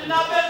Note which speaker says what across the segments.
Speaker 1: Not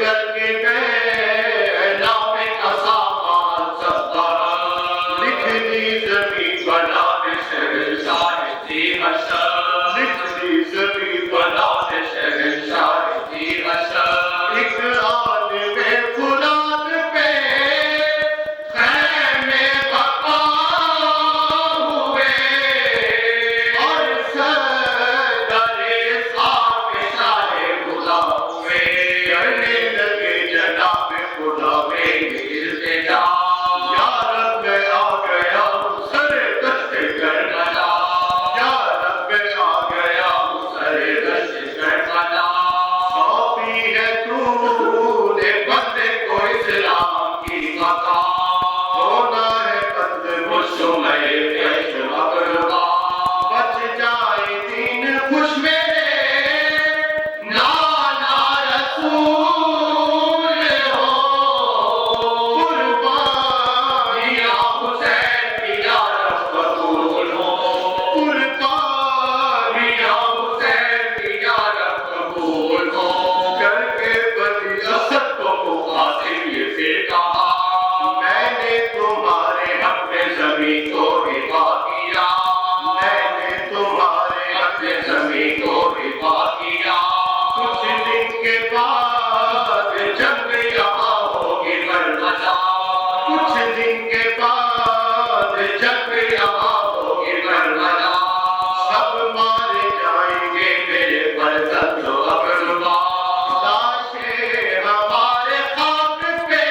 Speaker 1: پھر کے بعد جنگ یہاں ہوگی برملا، کچھ دن کے بعد جنگ یہاں ہوگی برملا، سب مارے جائیں گے میرے برکت و اقربا، لاشیں ہمارے خاک پہ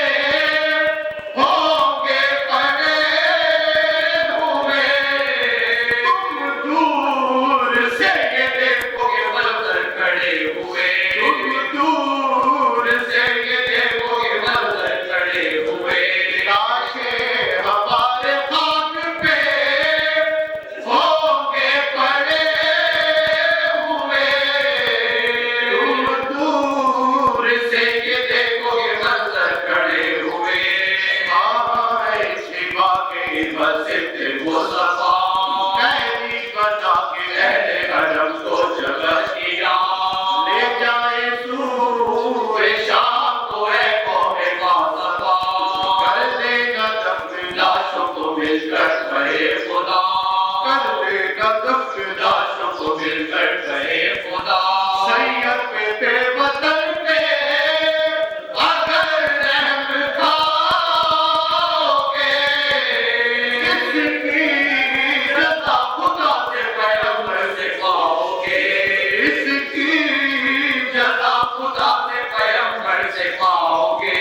Speaker 1: ہوں گے پڑے ہوئے، تم دور سے یہ دیکھو گے منظر کھڑے ہوئے، تم دور سے یہ دیکھو گے منظر کھڑے ہوئے، لاشیں ہمارے خاک پہ ہوں گے پڑے ہوئے، تم دور سے یہ دیکھو گے منظر کھڑے ہوئے، آئے شفا کے مسجد مصطفیٰ، قیدی بنا کے اہل حرم کو جگہ کیا، لے جائے سوئے شام کو اے قوم مصطفیٰ، کر دے گا دفن لاشوں کو مل کر کہے خدا، کر دے گا دفن لاشوں کو مل کر کہے خدا، سید پہ بے وطن پہ اگر رحم کھاؤ گے، اس کی رضا خدا سے پیغمبر سے پاؤ گے، اس کی رضا خدا سے پیغمبر سے پاؤ گے،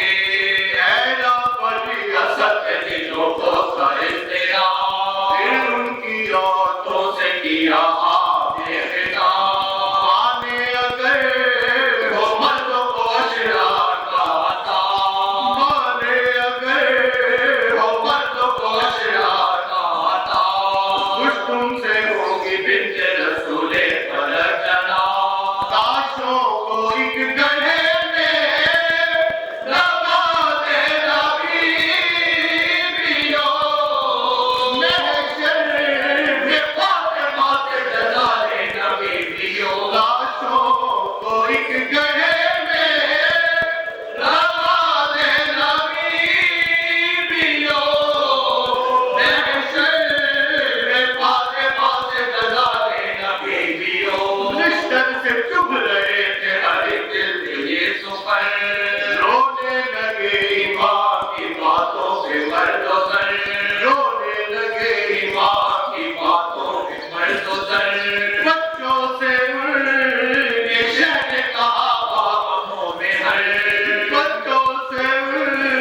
Speaker 1: ایلا بڑی اسد کے دلوں کو خریدیا، پھر ان کی عورتوں سے کیا آپ نے خطاب، مانے اگر ہو مردوں کو اشرار کا عطا، مانے اگر ہو مردوں کو اشرار کا عطا، خوش تم سے ہوگی بنت رسول فلک جنا، لاشوں کو ایک گڑھے میں لگا دینا بیویوں، محشر میں فاطمہ سے جزا لینا بیویوں، لاشوں کو ایک گڑھے میں لگا دینا بیویوں، محشر میں فاطمہ سے جزا لینا بیویوں، رشتن سے چبھ رہے تھے ہر ایک دل میں یہ سفر، رونے لگے ایمان کی باتوں پہ مرد و زن، رونے لگے ایمان کی باتوں پہ مرد و زن، بچوں سے ان نے شہر کہا باغوں میں ہر، بچوں سے ان نے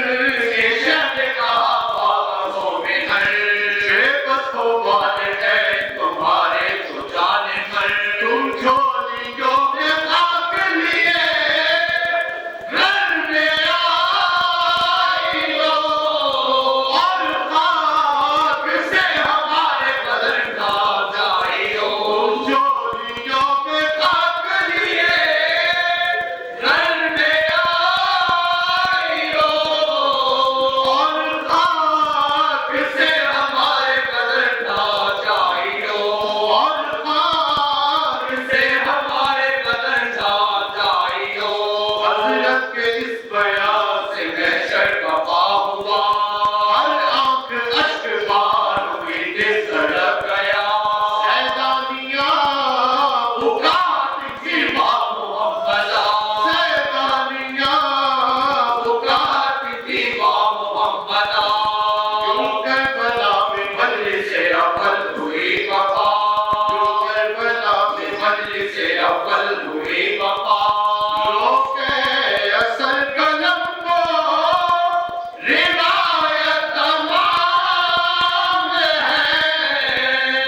Speaker 1: شہر کہا باغوں میں ہر، بے بس ہو والدین تمہارے تو جانے پر، تم جھولیوں میں خاک لیے گھر میں آئی ہو، اور خاک سے ہمارے بدن ڈال جائی ہو، تم جھولیوں میں خاک لیے گھر میں آئی ہو، اور خاک سے ہمارے بدن ڈال جائی ہو، اور خاک سے ہمارے بدن ڈال جائی ہو، حضرت کے اس بیان سے محشر کپا ہوا، ہر آنکھ اشک بار ہوئی دل سڑک گیا، سیدانیاں پکارتی تھی ماں محمدہ، سیدانیاں پکارتی تھی ماں محمدہ، کیوں کربلا میں مجلس اول ہوئی وفا، کیوں کربلا میں مجلس اول ہوئی وفا، لوگ اصل قلم کو روایت تمام ہے،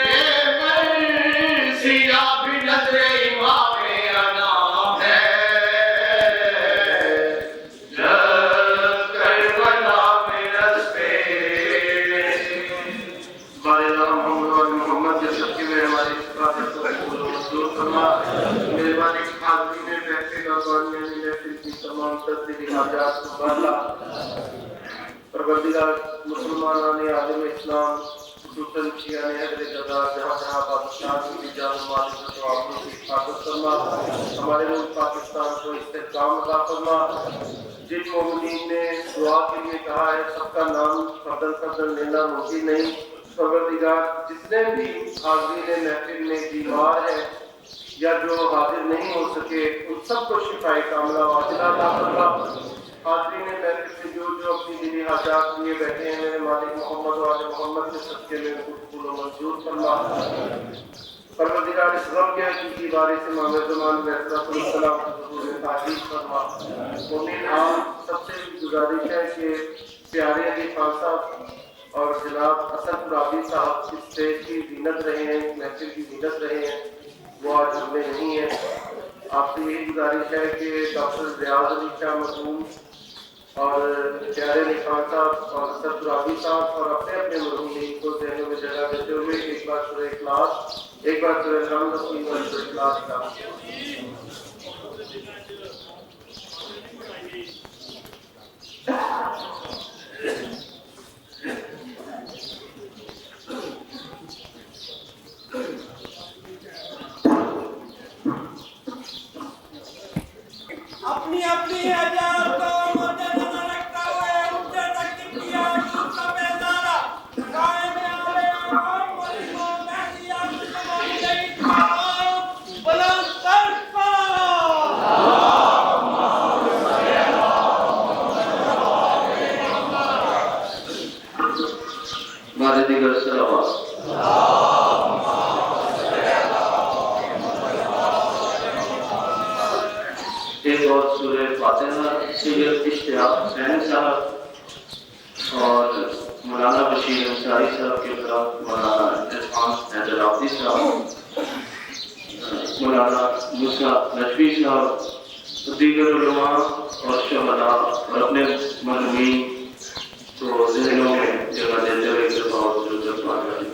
Speaker 1: یہ مرثیہ بھی نظر امام انام ہے، جب کربلا میں رستے ہمارے نام محمد کے سب کی مہربانی حفاظت کو قبول و منظور فرما، مہربانی کی حاضری میں بیٹھے گا باننے محفل کی تمام تدبیری حاجات کو بالا، پروردگار مسلمانان عالم اسلام خصوصاً شیعہ حضر جزار جہاں جہاں پاکستان کی جان و مال عزت و آبرو کی حفاظت فرما، ہمارے ملک پاکستان کو استحکام عطا فرما، جن مومنین نے دعا کے لیے کہا ہے سب کا نام فضل فضل لینا ممکن نہیں، پروردگار جتنے بھی حاضرین محفل میں بیمار ہیں
Speaker 2: یا جو حاضر نہیں ہو سکے ان سب کو شفائے کاملہ واجلہ عطا فرما۔ حاضرین محفل سے جو اپنی دلی حاجات لیے بیٹھے ہیں میرے مالک محمد و آل محمد کے صدقے میں ان کو قبول و منظور فرما۔ پروردگار اس غم کے حقیقی بارے سے محمد زمان علیہ السلام کی حضور میں تحریر فرما۔ مومن آپ سب سے گزارش ہے کہ پیارے علی خان صاحب اور جناب اسد رابی صاحب اس اسٹیج کی زینت رہے ہیں، اس محفل کی زینت رہے ہیں، وہ آج ہم میں نہیں ہیں۔ آپ سے یہی گزارش ہے کہ ڈاکٹر ریاض علی شاہ مرحوم اور پیارے علی خان صاحب اور اسد رابی صاحب اور اپنے اپنے مرحومین کو ذہنوں میں جگہ دیتے ہوئے ایک بار سورہ اخلاص، ایک بار سورہ الحمد، تین بار سورہ اخلاص کا
Speaker 3: اپنی اپنی حجات کو مدے نظر رکھتا ہوئے اٹھتے تک کبریا یوسف کا بیدارہ قائم آلے آرام ولیموں مہدیات زمان جہید مقام بلند ترفا
Speaker 1: ہمارے دیگر صلوات ایک اور سورہ فاتحہ سید اشتیاق حسین صاحب اور مولانا بشیر انصاری صاحب کے خلاف مولانا عرفان حیدر آبادی صاحب، مولانا موسیٰ نجوی صاحب، دیگر علماء اور شہداء اور اپنے مرحومین کو ذہنوں میں جگہ دیتے ہوئے کرپا اور ضرورت مانگا ہے۔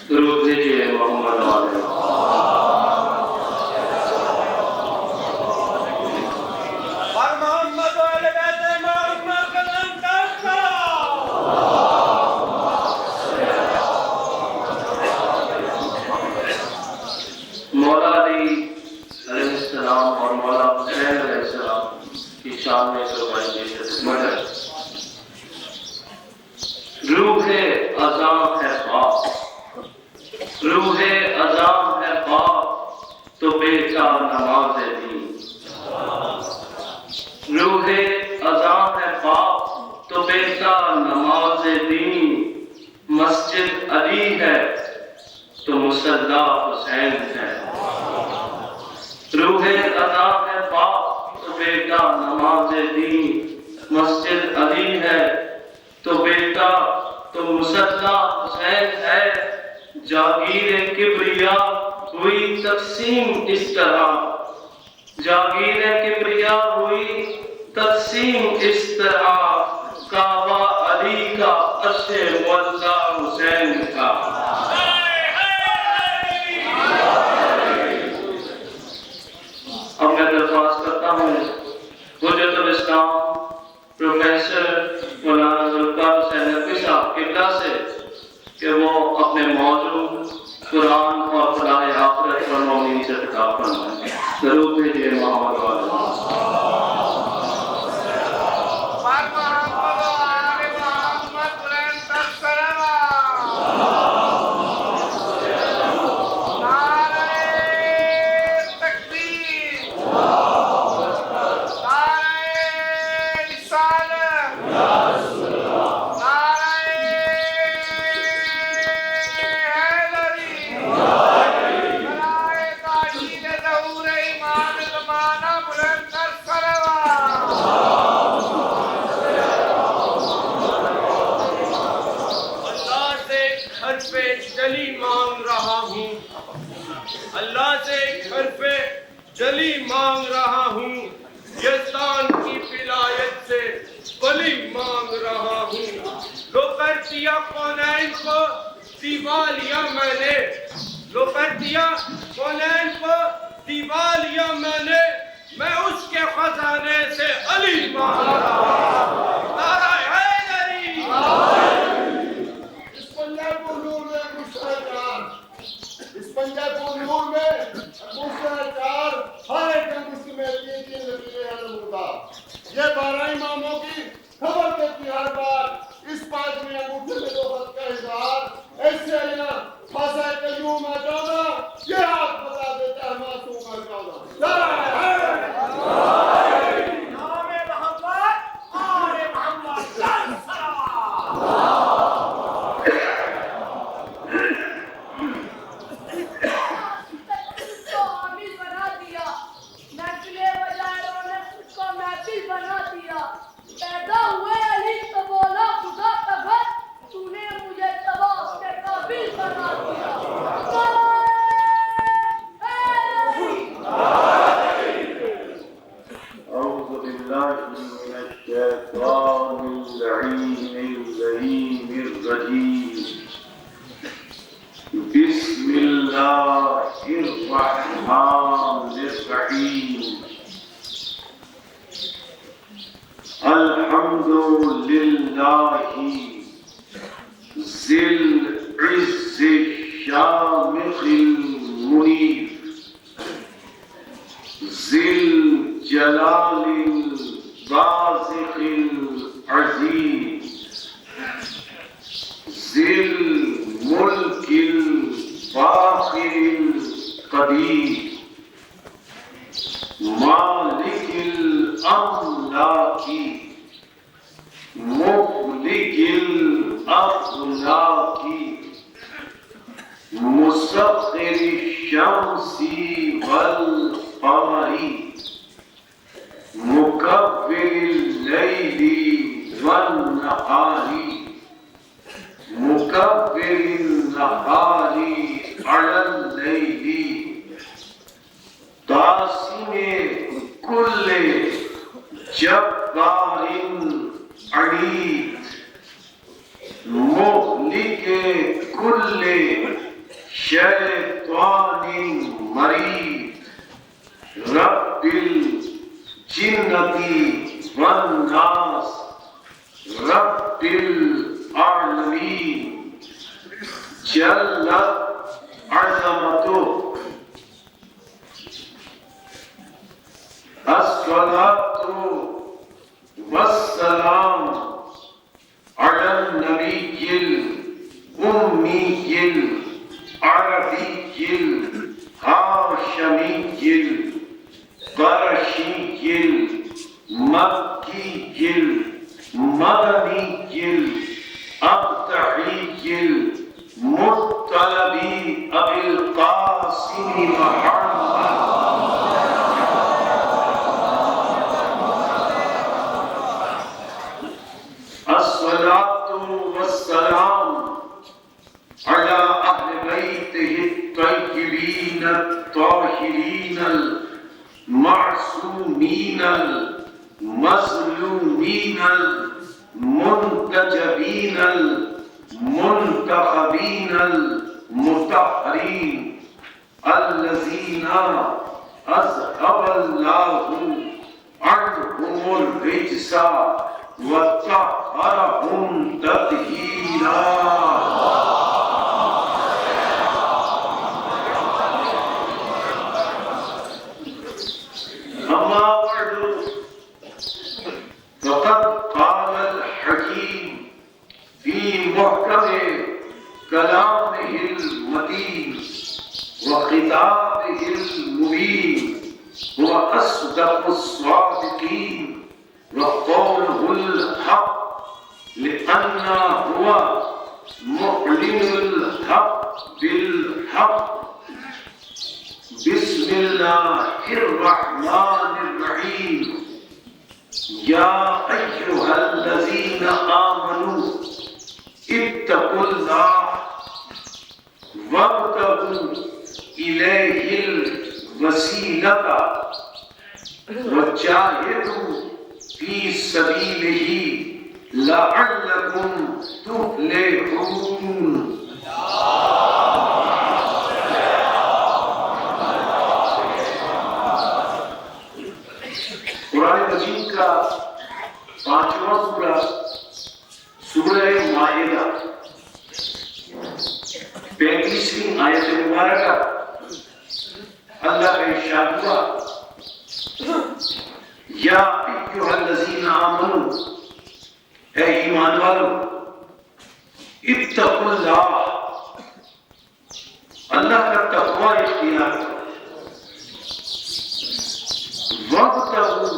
Speaker 1: درود بھیجیے محمد والے۔
Speaker 3: اور محمد و اہل بیت محمد بلند ترفا
Speaker 1: مولا علی علیہ السلام اور مولا حسین علیہ السلام کی شان میں فرمائیے خدمت ہے۔ روح اذاں ہے خواب، روح اذاں ہے خواب تو بیٹا نماز دین۔ روح اذاں ہے خواب تو بیٹا نماز دین، مسجد علی ہے تو مصلی حسین ہے۔ روح اذاں ہے خواب تو بیٹا نماز دین، مسجد علی ہے تو بیٹا تو مصلی حسین ہے۔ جاگیر کبریا ہوئی تقسیم اس طرح، جاگیر کبریا ہوئی تقسیم اس طرح، کعبہ علی کا عرش معلا حسین کا۔ اب میں درخواست کرتا ہوں حجت الاسلام پروفیسر مولانا ذوالفقار حسین نقوی صاحب قبلہ سے کہ وہ اپنے موضوع قرآن اور فلاح آخرت پر مومنین سے خطاب فرمائیں۔ درود بھیجیے محمد والے۔
Speaker 3: اللہ سے ایک حرف جلی مانگ رہا ہوں، یزدان کی ولایت سے ولی مانگ رہا ہوں۔ لو کر دیا کونین کو دیوا لیا میں نے، لو کر دیا کونین کو دیوا لیا میں نے، میں اس کے خزانے سے علی مانگ رہا ہوں۔ نعرہ حیدری!
Speaker 4: اس پنجاب کو نور میں مشاہدار، اس پنجاب کو نور میں مشاہدار، ہر ایک مسلم میں تین لکیلیں ہیں نمودہ۔ یہ 12 اماموں کی خبر دیتی ہر بار، اس 5ویں انگوٹھے میں 2 خط کا اظہار، ایسے آئینہ خاصہ قیوم آجانا، یہ آپ بتا دیتا ہے معصوم آجانا۔ نعرہ حیدری!
Speaker 2: بسم اللہ الرحمن الرحیم الحمد للہ ذی العز الشامخ المنیف ذی الجلال البازخ العظیم ذی الملک الفاخر القدیر مالک الاملاک مفلک الافلاک مسخر الشمس والقمر مکور اللیل والنہار مکبر النہار علی اللیل قاسم کل جبار عنید مہلک کل شیطان مرید رب الجنة والناس رب العالمین جلت عظمتہ الصلاة والسلام علی النبی الأمی العربی الہاشمی القرشی المکی المدنی الابتحی المطلبی ابی القاسم محمد الصلاة والسلام على أهل بيته الطيبين الطاهرين المعصومين المظلومين المنتجبين المنتخبين المطهرين الذين أذهب الله عنهم الرجس وطهرهم تطهيرا أما بعد فقد قال الحكيم في محكم كلامه المتين وخطابه المبين وأصدق الصادقين وقوله الحق لأن هو معلن الحق بالحق بسم الله الرحمن الرحيم يا أيها الذين آمنوا اتقوا الله وابتغوا إليه الوسيلة وجاهدوا في سبيله لعلكم تفلحون
Speaker 5: مائدہ 35ویں آیت مبارکہ اللہ کا ارشاد ہوا یا ایھا الذین آمنوا اے ایمان والو اتقوا اللہ اللہ کا تقوی اختیار کرو وابتغوا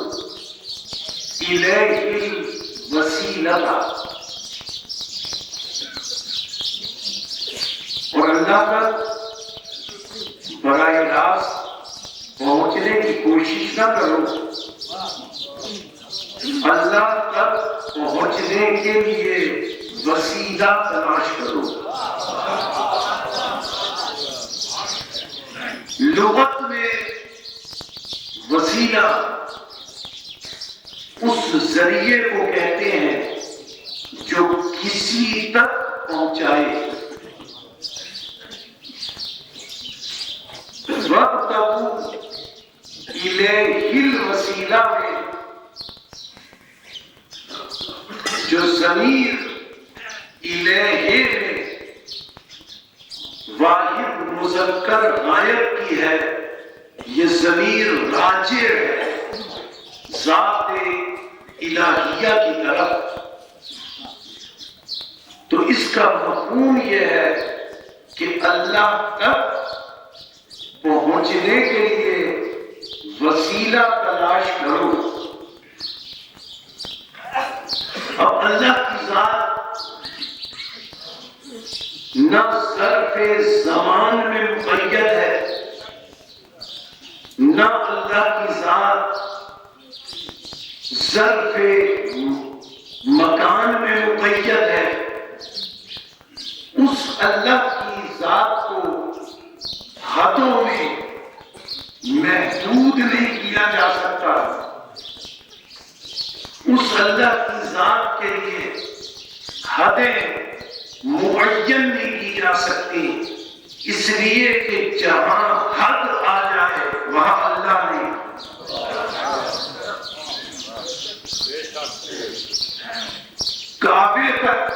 Speaker 5: الیہ الوسیلہ اور اللہ تک براہ راست پہنچنے کی کوشش نہ کرو اللہ تک پہنچنے کے لیے وسیلہ تلاش کرو لغت میں وسیلہ اس ذریعے کو کہتے ہیں جو کسی تک پہنچائے وَابْتَغُوا إِلَيْهِ الْوَسِيلَہ میں جو ضمیر الیہ میں واحد مذکر غائب کی ہے یہ ضمیر راجع ہے ذات الہیہ کی طرف تو اس کا مفہوم یہ ہے کہ اللہ تک پہنچنے کے لیے وسیلہ تلاش کرو اب اللہ کی ذات نہ ظرف زمان میں مقید ہے نہ اللہ کی ذات ظرف مکان میں مقید ہے اس اللہ کی ذات کو حدوں میں محدود نہیں کیا جا سکتا اس اللہ کی ذات کے لیے حدیں معین نہیں کی جا سکتی اس لیے کہ جہاں حد آ جائے وہاں اللہ نہیں کعبے تک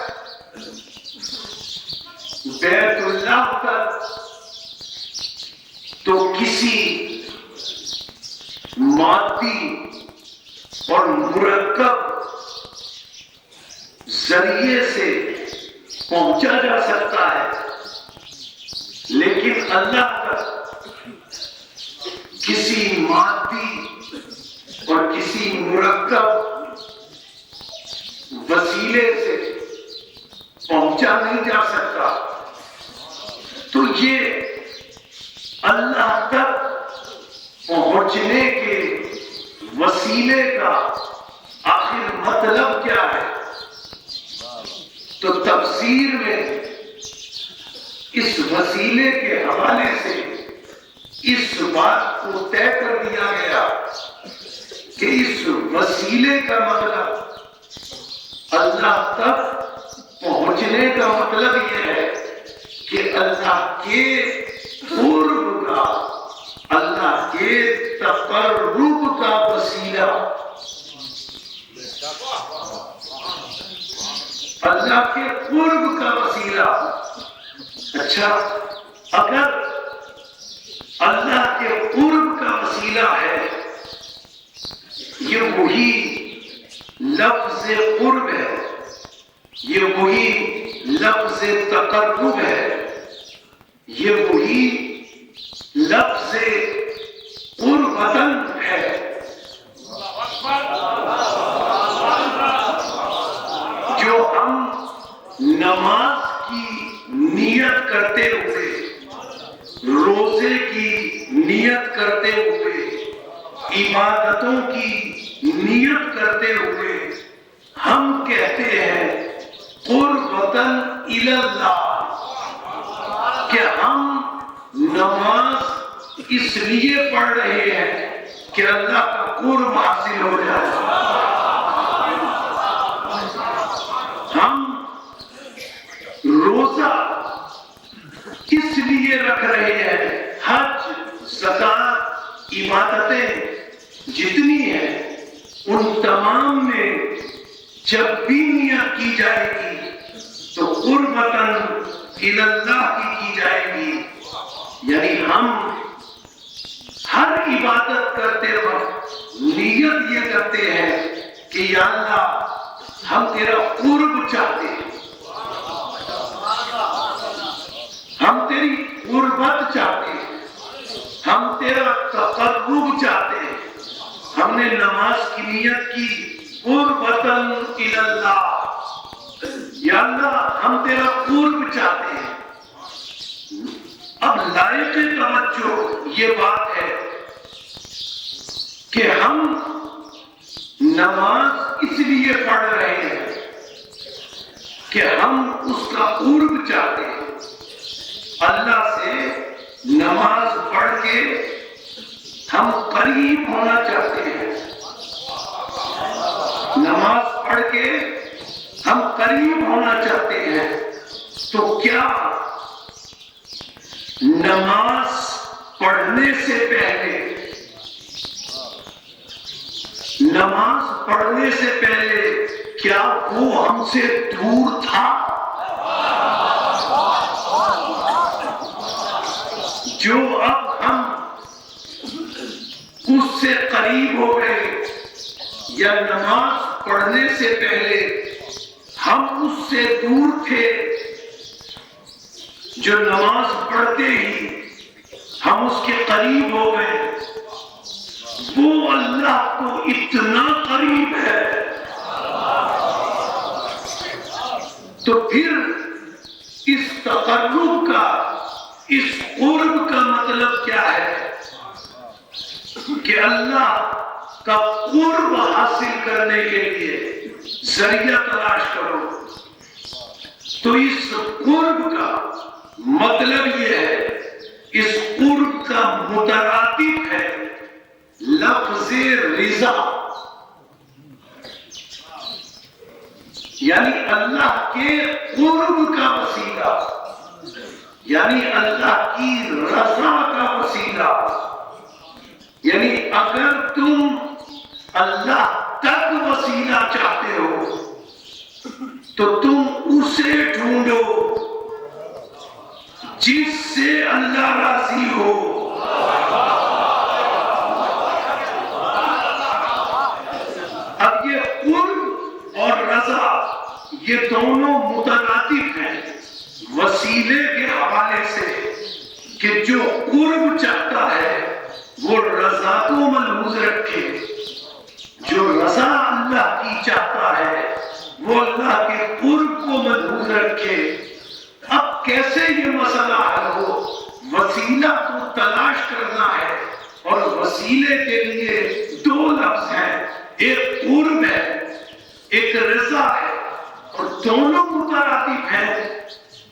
Speaker 5: بیت اللہ تک تو کسی مادی اور مرکب ذریعے سے پہنچا جا سکتا ہے لیکن اللہ تک کسی مادی اور کسی مرکب وسیلے سے پہنچا نہیں جا سکتا تو یہ اللہ تک پہنچنے کے وسیلے کا آخر مطلب کیا ہے تو تفسیر میں اس وسیلے کے حوالے سے اس بات کو طے کر دیا گیا کہ اس وسیلے کا مطلب اللہ تک پہنچنے کا مطلب یہ ہے کہ اللہ کے قرب کا اللہ کے تقرب کا وسیلہ اللہ کے قرب کا وسیلہ اچھا اگر اللہ کے قرب کا وسیلہ ہے یہ وہی لفظ قرب ہے یہ وہی لفظ تقرب ہے یہ وہی لفظ قربتاً ہے جو ہم نماز کی نیت کرتے ہوئے روزے کی نیت کرتے ہوئے عبادتوں کی نیت کرتے ہوئے ہم کہتے ہیں قربتاً الی اللہ کہ ہم نماز اس لیے پڑھ رہے ہیں کہ اللہ کا قرب حاصل ہو جائے ہم روزہ اس لیے رکھ رہے ہیں حج زکات عبادتیں جتنی ہیں ان تمام میں جب بھی نیت کی جائے گی قربتن الاللہ کی جائے گی. یعنی ہم ہر عبادت کرتے وقت نیت یہ کرتے ہیں کہ یا اللہ ہم تیرا قرب چاہتے ہیں, ہم تیری قربت چاہتے ہیں, ہم تیرا تقرب چاہتے ہیں. ہم نے نماز کی نیت کی قربتن الاللہ, یا اللہ ہم تیرا قرب چاہتے ہیں. اب لائق توجہ یہ بات ہے کہ ہم نماز اس لیے پڑھ رہے ہیں کہ ہم اس کا قرب چاہتے ہیں. اللہ سے نماز پڑھ کے ہم قریب ہونا چاہتے ہیں. نماز پڑھ کے ہم قریب ہونا چاہتے ہیں. تو کیا نماز پڑھنے سے پہلے کیا وہ ہم سے دور تھا؟ جو اب ہم اس سے قریب ہو گئے, یا نماز پڑھنے سے پہلے ہم اس سے دور تھے, جو نماز پڑھتے ہی ہم اس کے قریب ہو گئے, وہ اللہ کو اتنا قریب ہے. تو پھر اس تقرب کا, اس قرب کا مطلب کیا ہے کہ اللہ کا قرب حاصل کرنے کے لیے ذریعہ تلاش کرو. تو اس قرب کا مطلب یہ ہے, اس قرب کا مترادف ہے لفظ رضا, یعنی اللہ کے قرب کا وسیلہ, یعنی اللہ کی رضا کا وسیلہ. یعنی اگر تم اللہ تک وسیلہ چاہتے ہو تو تم اسے ڈھونڈو جس سے اللہ راضی ہو. اب یہ قرب اور رضا یہ دونوں مترادف ہیں وسیلے کے حوالے سے, کہ جو قرب چاہتا ہے وہ رضا کو ملحوظ رکھے, جو رضا اللہ کی چاہتا ہے وہ اللہ کے قرب کو ملحوظ رکھے. اب کیسے یہ مسئلہ حل ہو؟ وسیلہ کو تلاش کرنا ہے, اور وسیلے کے لیے دو لفظ ہیں, ایک قرب ہے ایک رضا ہے, اور دونوں مترادف ہیں.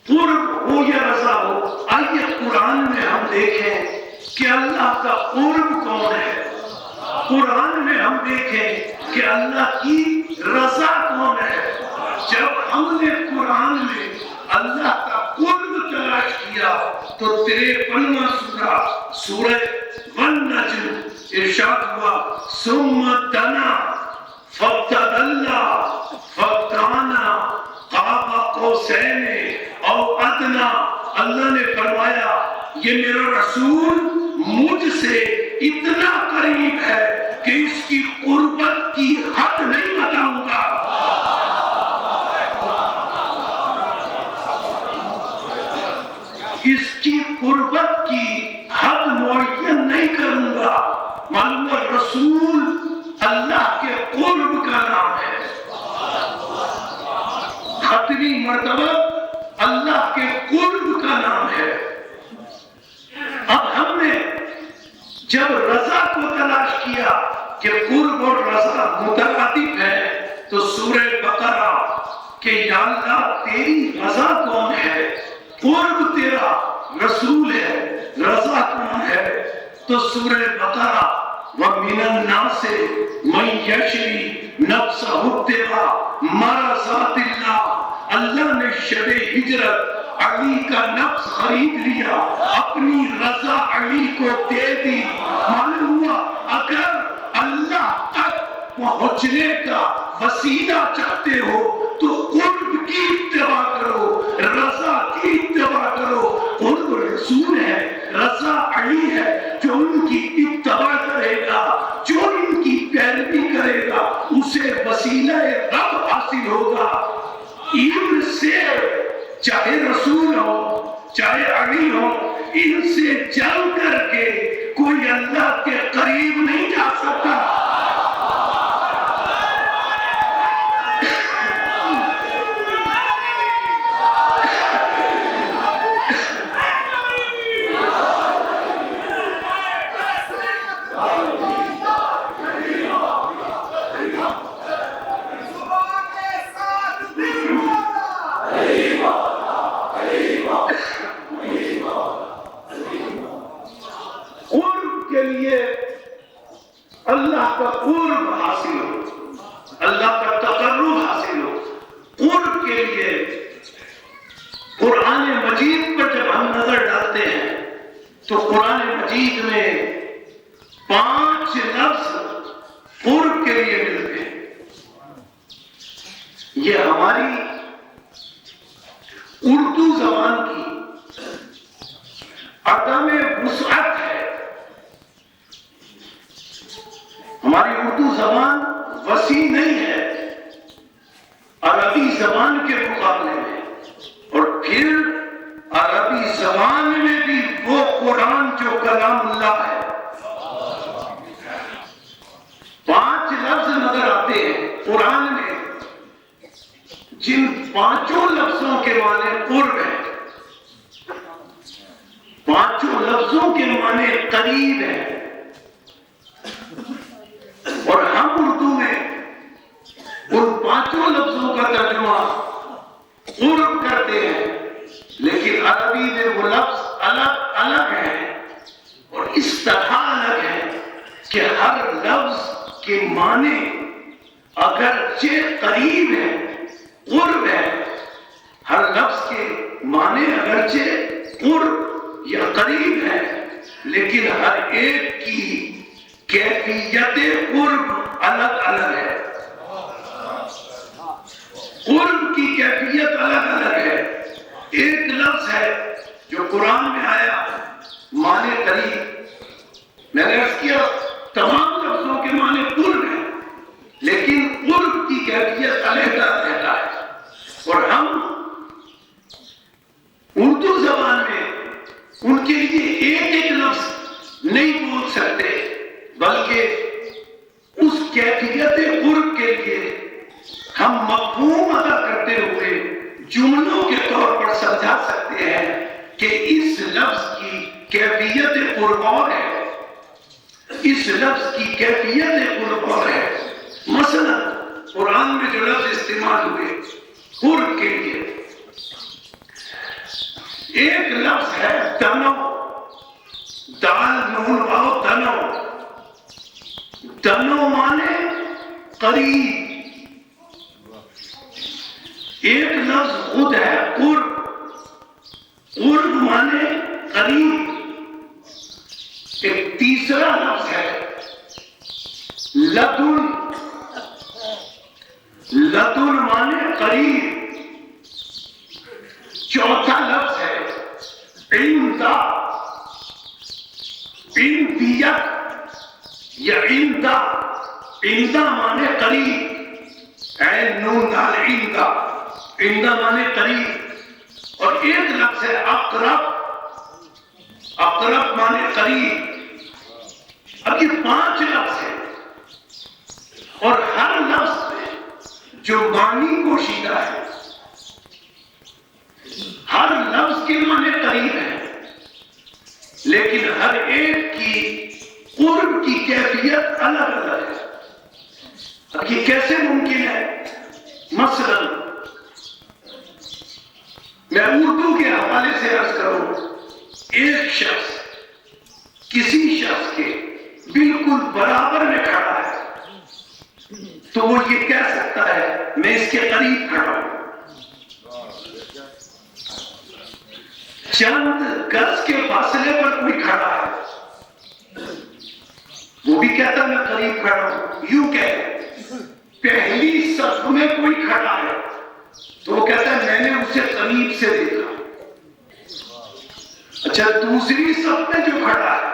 Speaker 5: قرب ہو یا رضا ہو, آئیے قرآن میں ہم دیکھیں کہ اللہ کا قرب کون ہے. قرآن میں ہم دیکھیں کہ اللہ کی رضا کون ہے. جب ہم نے قرآن میں اللہ کا قرب تلاش کیا تو 53واں سورہ والنجم ارشاد ہوا ثم دنا فتدلی فکان قاب قوسین او ادنی. اللہ نے فرمایا یہ میرا رسول مجھ سے اتنا قریب ہے کہ اس کی قربت کی حد نہیں بتاؤں گا. اس کی قربت کی حد معین نہیں کروں گا. معلوم رسول اللہ کے قرب کا نام ہے. خطری مرتبہ اللہ کے قرب کا نام ہے. اب ہم نے جب رضا کو تلاش کیا کہ قرب اور رضا مترادف ہے تو سورہ بقرہ کہ یا اللہ تیری رضا کون ہے, قرب تیرا رسول ہے, رضا کون ہے, تو سورہ بقرہ وَمِنَ النَّاسِ مَن يَشْرِي نَفْسَهُ ابْتِغَاءَ مَرْضَاتِ اللَّهِ. اللہ نے شب ہجرت علی کا نفس خرید لیا, اپنی رضا علی کو دے دی. معلوم ہوا اگر اللہ تک پہنچنے کا وسیلہ چاہتے ہو تو قرب کی اتباع کرو. ان سے چاہے رسول ہو چاہے علی ہو ان سے جل کر کے کوئی اللہ کے قریب نہیں جا سکتا. کے لیے اللہ کا قرب حاصل ہو، اللہ کا تقرب حاصل ہو. قرب کے لیے قرآن مجید پر جب ہم نظر ڈالتے ہیں تو قرآن مجید میں 5 لفظ قرب کے لیے ملتے ہیں. یہ ہماری اردو زبان کی عدم وسعت ہے. ہماری اردو زبان وسیع نہیں ہے عربی زبان کے مقابلے میں، اور پھر عربی زبان میں بھی وہ قرآن جو کلام اللہ ہے. 5 لفظ نظر آتے ہیں قرآن میں جن 5 لفظوں کے معنی قرب ہیں، 5 لفظوں کے معنی قریب ہیں. اور ہم اردو میں ان 5 لفظوں کا ترجمہ قرب کرتے ہیں، لیکن عربی میں وہ لفظ الگ الگ ہیں اور اس طرح الگ ہیں کہ ہر لفظ کے معنی اگرچہ قریب ہے، قرب ہے، ہر لفظ کے معنی اگرچہ قرب یا قریب ہے، لیکن ہر ایک کی کیفیت قرب الگ الگ ہے. قرب کی کیفیت الگ الگ ہے. ایک لفظ ہے جو قرآن میں آیا معنی قریب، میں نے عرض کیا تمام لفظوں کے معنی قرب ہیں، لیکن قرب کی کیفیت علیحدہ رہتا ہے. اور ہم اردو زبان میں ان کے لیے ایک لفظ نہیں بول سکتے، بلکہ اس کیفیت قرب کے لیے ہم مفہوم ادا کرتے ہوئے جملوں کے طور پر سمجھا سکتے ہیں کہ اس لفظ کی کیفیت قرب اور ہے، اس لفظ کی کیفیت قرب اور ہے. مثلا قرآن میں جو لفظ استعمال ہوئے قرب کے لیے، ایک لفظ ہے دنو، دال نون واو دنو. دنو مانے قریب. ایک لفظ خود ہے قرب، قرب مانے قریب. ایک تیسرا لفظ ہے لدن، لدن مانے قریب. چوتھا لفظ ہے عندہ، عندیت یا عندہ، عندہ مانے قریب، عین نون دال عندہ، عندہ مانے قریب. اور ایک لفظ ہے اقرب، اقرب مانے قریب. اب یہ 5 لفظ ہیں اور ہر لفظ میں جو معنی پوشیدہ ہے، ہر لفظ کے معنی قریب ہے، لیکن ہر ایک کی قرب کی کیفیت الگ الگ ہے. اب یہ کیسے ممکن ہے؟ مثلا میں اردو کے حوالے سے عرض کروں، ایک شخص کسی شخص کے بالکل برابر میں کھڑا ہے تو وہ یہ کہہ سکتا ہے میں اس کے قریب کھڑا ہوں. چند گز کے فاصلے پر کوئی کھڑا ہے وہ بھی کہتا ہے میں قریب کھڑا ہوں. یوں کہ پہلی صف میں کوئی کھڑا ہے تو وہ کہتا ہے میں نے اسے قریب سے دیکھا. اچھا دوسری صف میں جو کھڑا ہے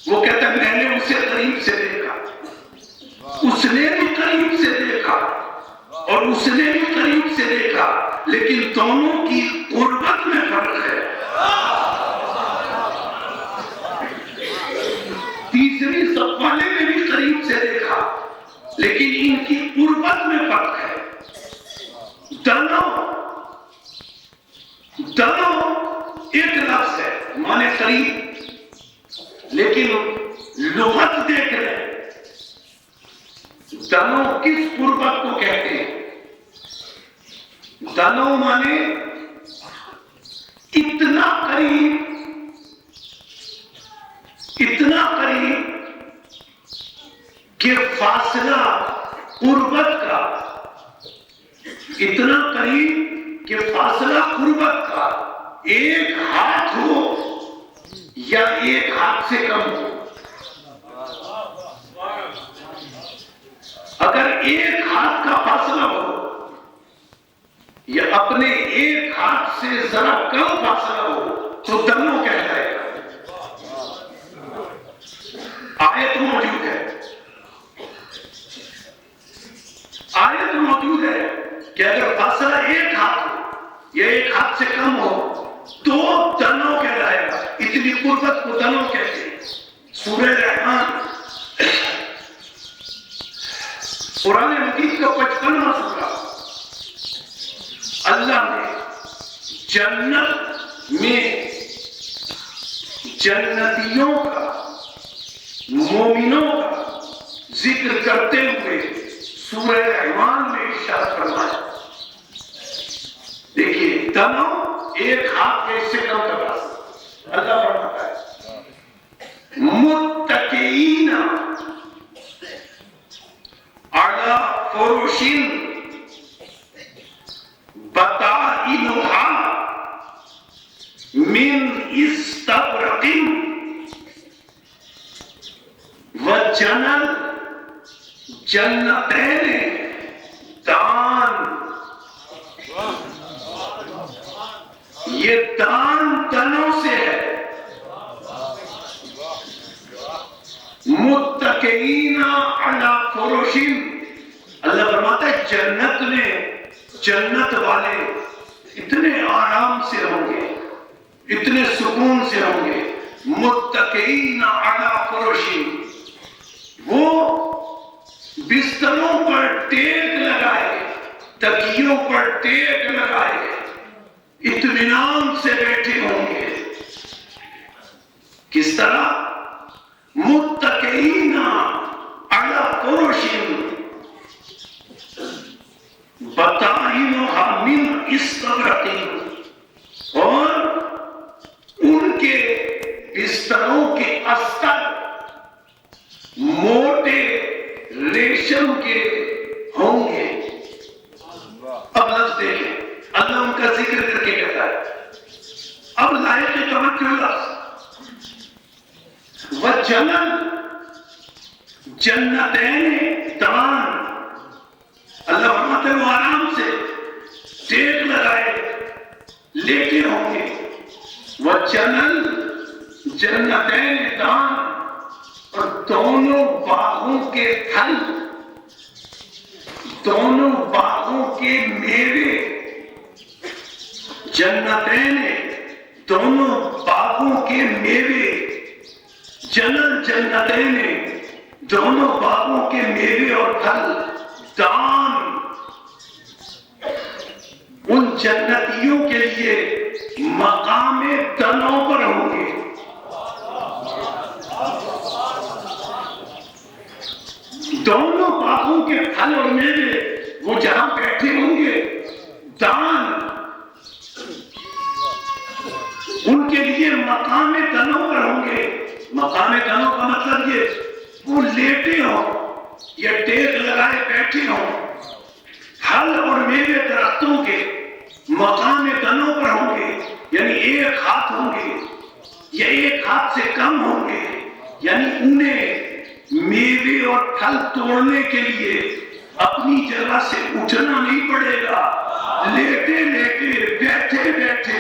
Speaker 5: وہ کہتا ہے میں نے اسے قریب سے دیکھا. اس نے بھی قریب سے دیکھا اور اس نے بھی قریب سے دیکھا. لیکن دونوں کی قربت میں فرق ہے. تیسری صف والے نے بھی قریب سے دیکھا لیکن ان کی قربت میں فرق ہے. دونوں ایک لفظ ہے مانے قریب لیکن لغت دیکھ رہے ہیں. دونوں کس قربت کو کہتے ہیں؟ دونوں مانے اتنا قریب کہ فاصلہ قربت کا، اتنا قریب کہ فاصلہ قربت کا ایک ہاتھ ہو یا ایک ہاتھ سے کم ہو. اگر ایک ہاتھ کا فاصلہ ہو یا اپنے ایک ہاتھ سے ذرا کم فاصلہ ہو تو دونوں کہلائے گا. آیت موجود ہے، آیت موجود ہے کہ اگر فاصلہ ایک ہاتھ ہو یا ایک ہاتھ سے کم ہو تو دونوں کہلائے گا. اتنی قربت کو دونوں کہتے ہیں. سورہ رحمان قرآن مجید کا 55واں سورہ. اللہ نے جنت میں جنتیوں کا، مومنوں کا ذکر کرتے ہوئے سورہ رحمان میں ارشاد فرمایا. دیکھیے دونوں ایک ہاتھ کے سے کم کا فاصلہ. اللہ فرماتا ہے متکئین علی فرش بطائنها من استبرق وجنى الجنتين دان. یہ دان تنوں سے ہے. متکئین علی فرش. اللہ فرماتا ہے جنت میں جنت والے اتنے آرام سے ہوں گے، اتنے سکون سے ہوں گے. متکئین علی فرش، وہ بستروں پر ٹیک لگائے، تکیوں پر ٹیک لگائے اطمینان سے بیٹھے ہوں گے. کس طرح؟ متکئین علی فرش بطائنها من استبرق، اور ان کے بستروں کے استر موٹے ریشم کے ہوں گے. اب لفظ دیکھیں، اللہ ان کا ذکر کر کے کہتا ہے. اب لائق توجہ لفظ وجنل جنتین دان. اللہ فرماتے ہیں وہ آرام سے ٹیک لگائے لیٹے ہوں گے. وجنل جنتین دان، اور دونوں باغوں کے پھل، دونوں باغوں کے میوے. جنتین دونوں باغوں کے میوے. جنل جنتین دونوں باغوں کے میوے اور پھل. دان ان جنتیوں کے لیے مقام دنوں پر ہوں گے. دونوں باغوں کے پھل اور میوے وہ جہاں بیٹھے ہوں گے، دان ان کے لیے مقام دنوں پر ہوں گے. مقام دنوں کا مطلب یہ وہ لیٹے ہوں یا ٹیک لگائے بیٹھے ہوں. پھل اور میوے درختوں کے مقام دنوں پر ہوں گے، یعنی ایک ہاتھ ہوں گے یا ایک ہاتھ سے کم ہوں گے. یعنی انہیں میوے اور پھل توڑنے کے لیے اپنی جگہ سے اٹھنا نہیں پڑے گا. لیٹے لیٹے بیٹھے بیٹھے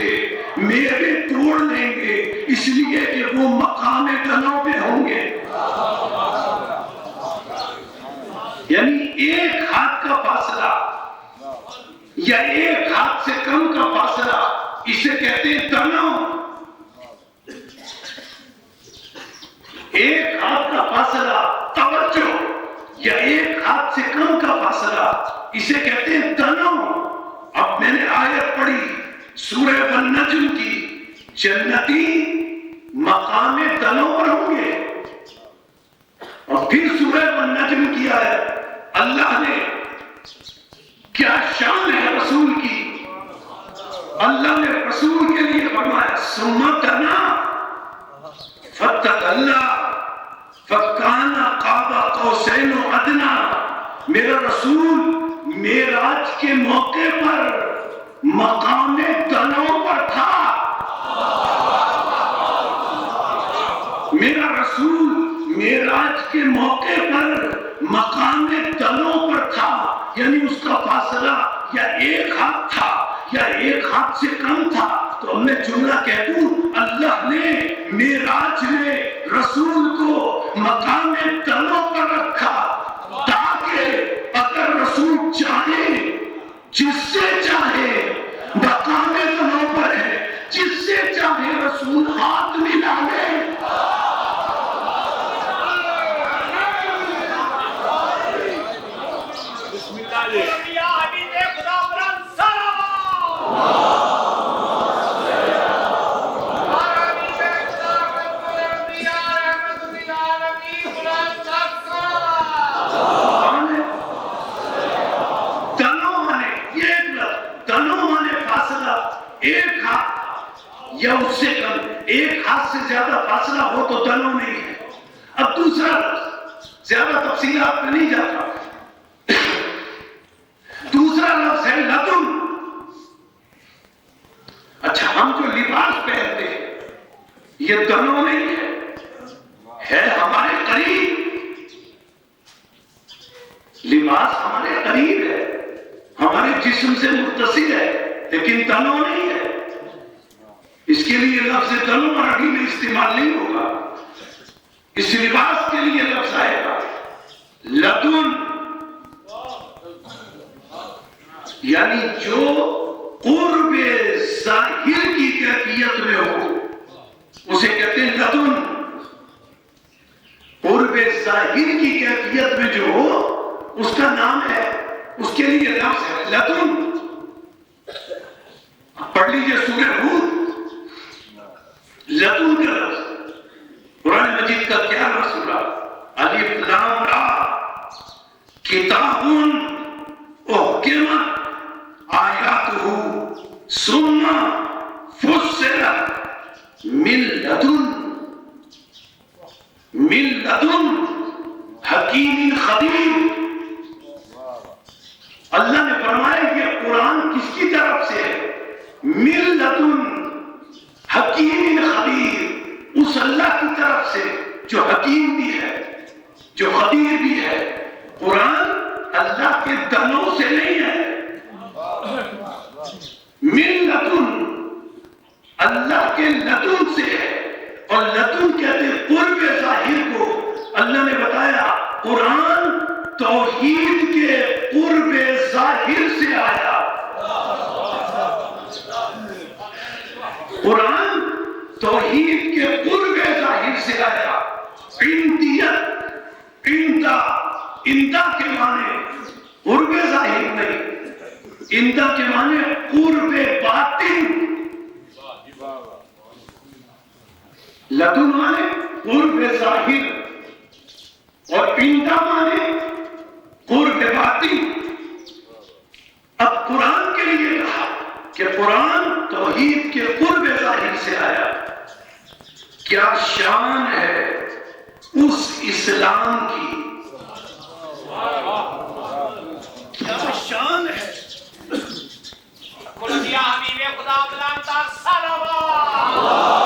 Speaker 5: میوے توڑ لیں گے، اس لیے کہ وہ مقام دنوں پہ ہوں گے. یعنی ایک ہاتھ کا فاصلہ یا ایک ایک ہاتھ سے کم کا فاصلہ اسے کہتے ہیں تنو. ایک ہاتھ کا فاصلہ توجہ یا ایک ہاتھ سے کم کا فاصلہ اسے کہتے ہیں تنو. اب میں نے آیت پڑھی سورہ والنجم کی، جنتی مقام تنو پر ہوں گے. اور پھر سورہ والنجم کی آیت، اللہ نے کیا شان ہے رسول کی، اللہ نے رسول کے لیے فرمایا ثم دنا فتدلی فکان قاب قوسین ادنی. میرا رسول معراج کے موقع پر مقام تنو پر تھا. میرا رسول معراج کے موقع پر مقام تنو پر تھا، یعنی اس کا فاصلہ یا ایک ہاتھ تھا یا ایک ہاتھ سے کم تھا. تو میں جملہ کہہ دوں، اللہ نے معراج میں رسول کو مقام تنو پر رکھا تاکہ اگر رسول چاہے، جس سے چاہے مقام تنو پر ہے، جس سے چاہے رسول ہاتھ ملا لے. ایک ہاتھ یا اس سے کم، ایک ہاتھ سے زیادہ فاصلہ ہو تو تنو نہیں ہے. اب دوسرا لفظ، زیادہ تفصیلات میں نہیں جاتا، دوسرا لفظ ہے لدن. اچھا، ہم جو لباس پہنتے ہیں یہ تنو نہیں ہے ہمارے قریب. لباس ہمارے قریب ہے، ہمارے جسم سے متصل ہے، لیکن تنو نہیں ہے. اس کے لیے لفظ تنو عربی میں استعمال نہیں ہوگا. اس لباس کے لیے لفظ آئے گا لدن، یعنی جو قرب ظاہر کی کیفیت میں ہو اسے کہتے ہیں لدن. قرب ظاہر کی کیفیت میں جو ہو اس کا نام ہے، اس کے لیے لفظ ہے لدن. پڑھ لیجئے سورہ ہود، لدن کا لفظ قرآن مجید کا کیا لفظ ہوا؟ الف لام را کتاب احکمت آیاتہ ثم فصلت من لدن حکیم خبیر. اللہ نے فرمایا کہ قرآن کس کی طرف سے ہے؟ من لدن حکیم خبیر، اس اللہ کی طرف سے جو حکیم بھی ہے، جو خبیر بھی ہے. قرآن اللہ کے دنوں سے نہیں ہے، من لدن اللہ کے لدن سے ہے. اور لدن کہتے ہیں قرب ظاہر کو. اللہ نے بتایا قرآن توحید کے قرب ظاہر سے آیا. قرآن توحید کے قرب ظاہر سے آیا. اندہ کے معنی قرب ظاہر نہیں، اندہ کے معنی قرب باطن. لدن معنی قرب ظاہر اور اندہ معنی قرب باطن. اب قرآن کے لیے کہا کہ قرآن توحید کے قرب ظاہر سے آیا. کیا شان ہے اس اسلام کی، کیا شان ہے.
Speaker 1: یا حبیب خدا بلانتا صلوات.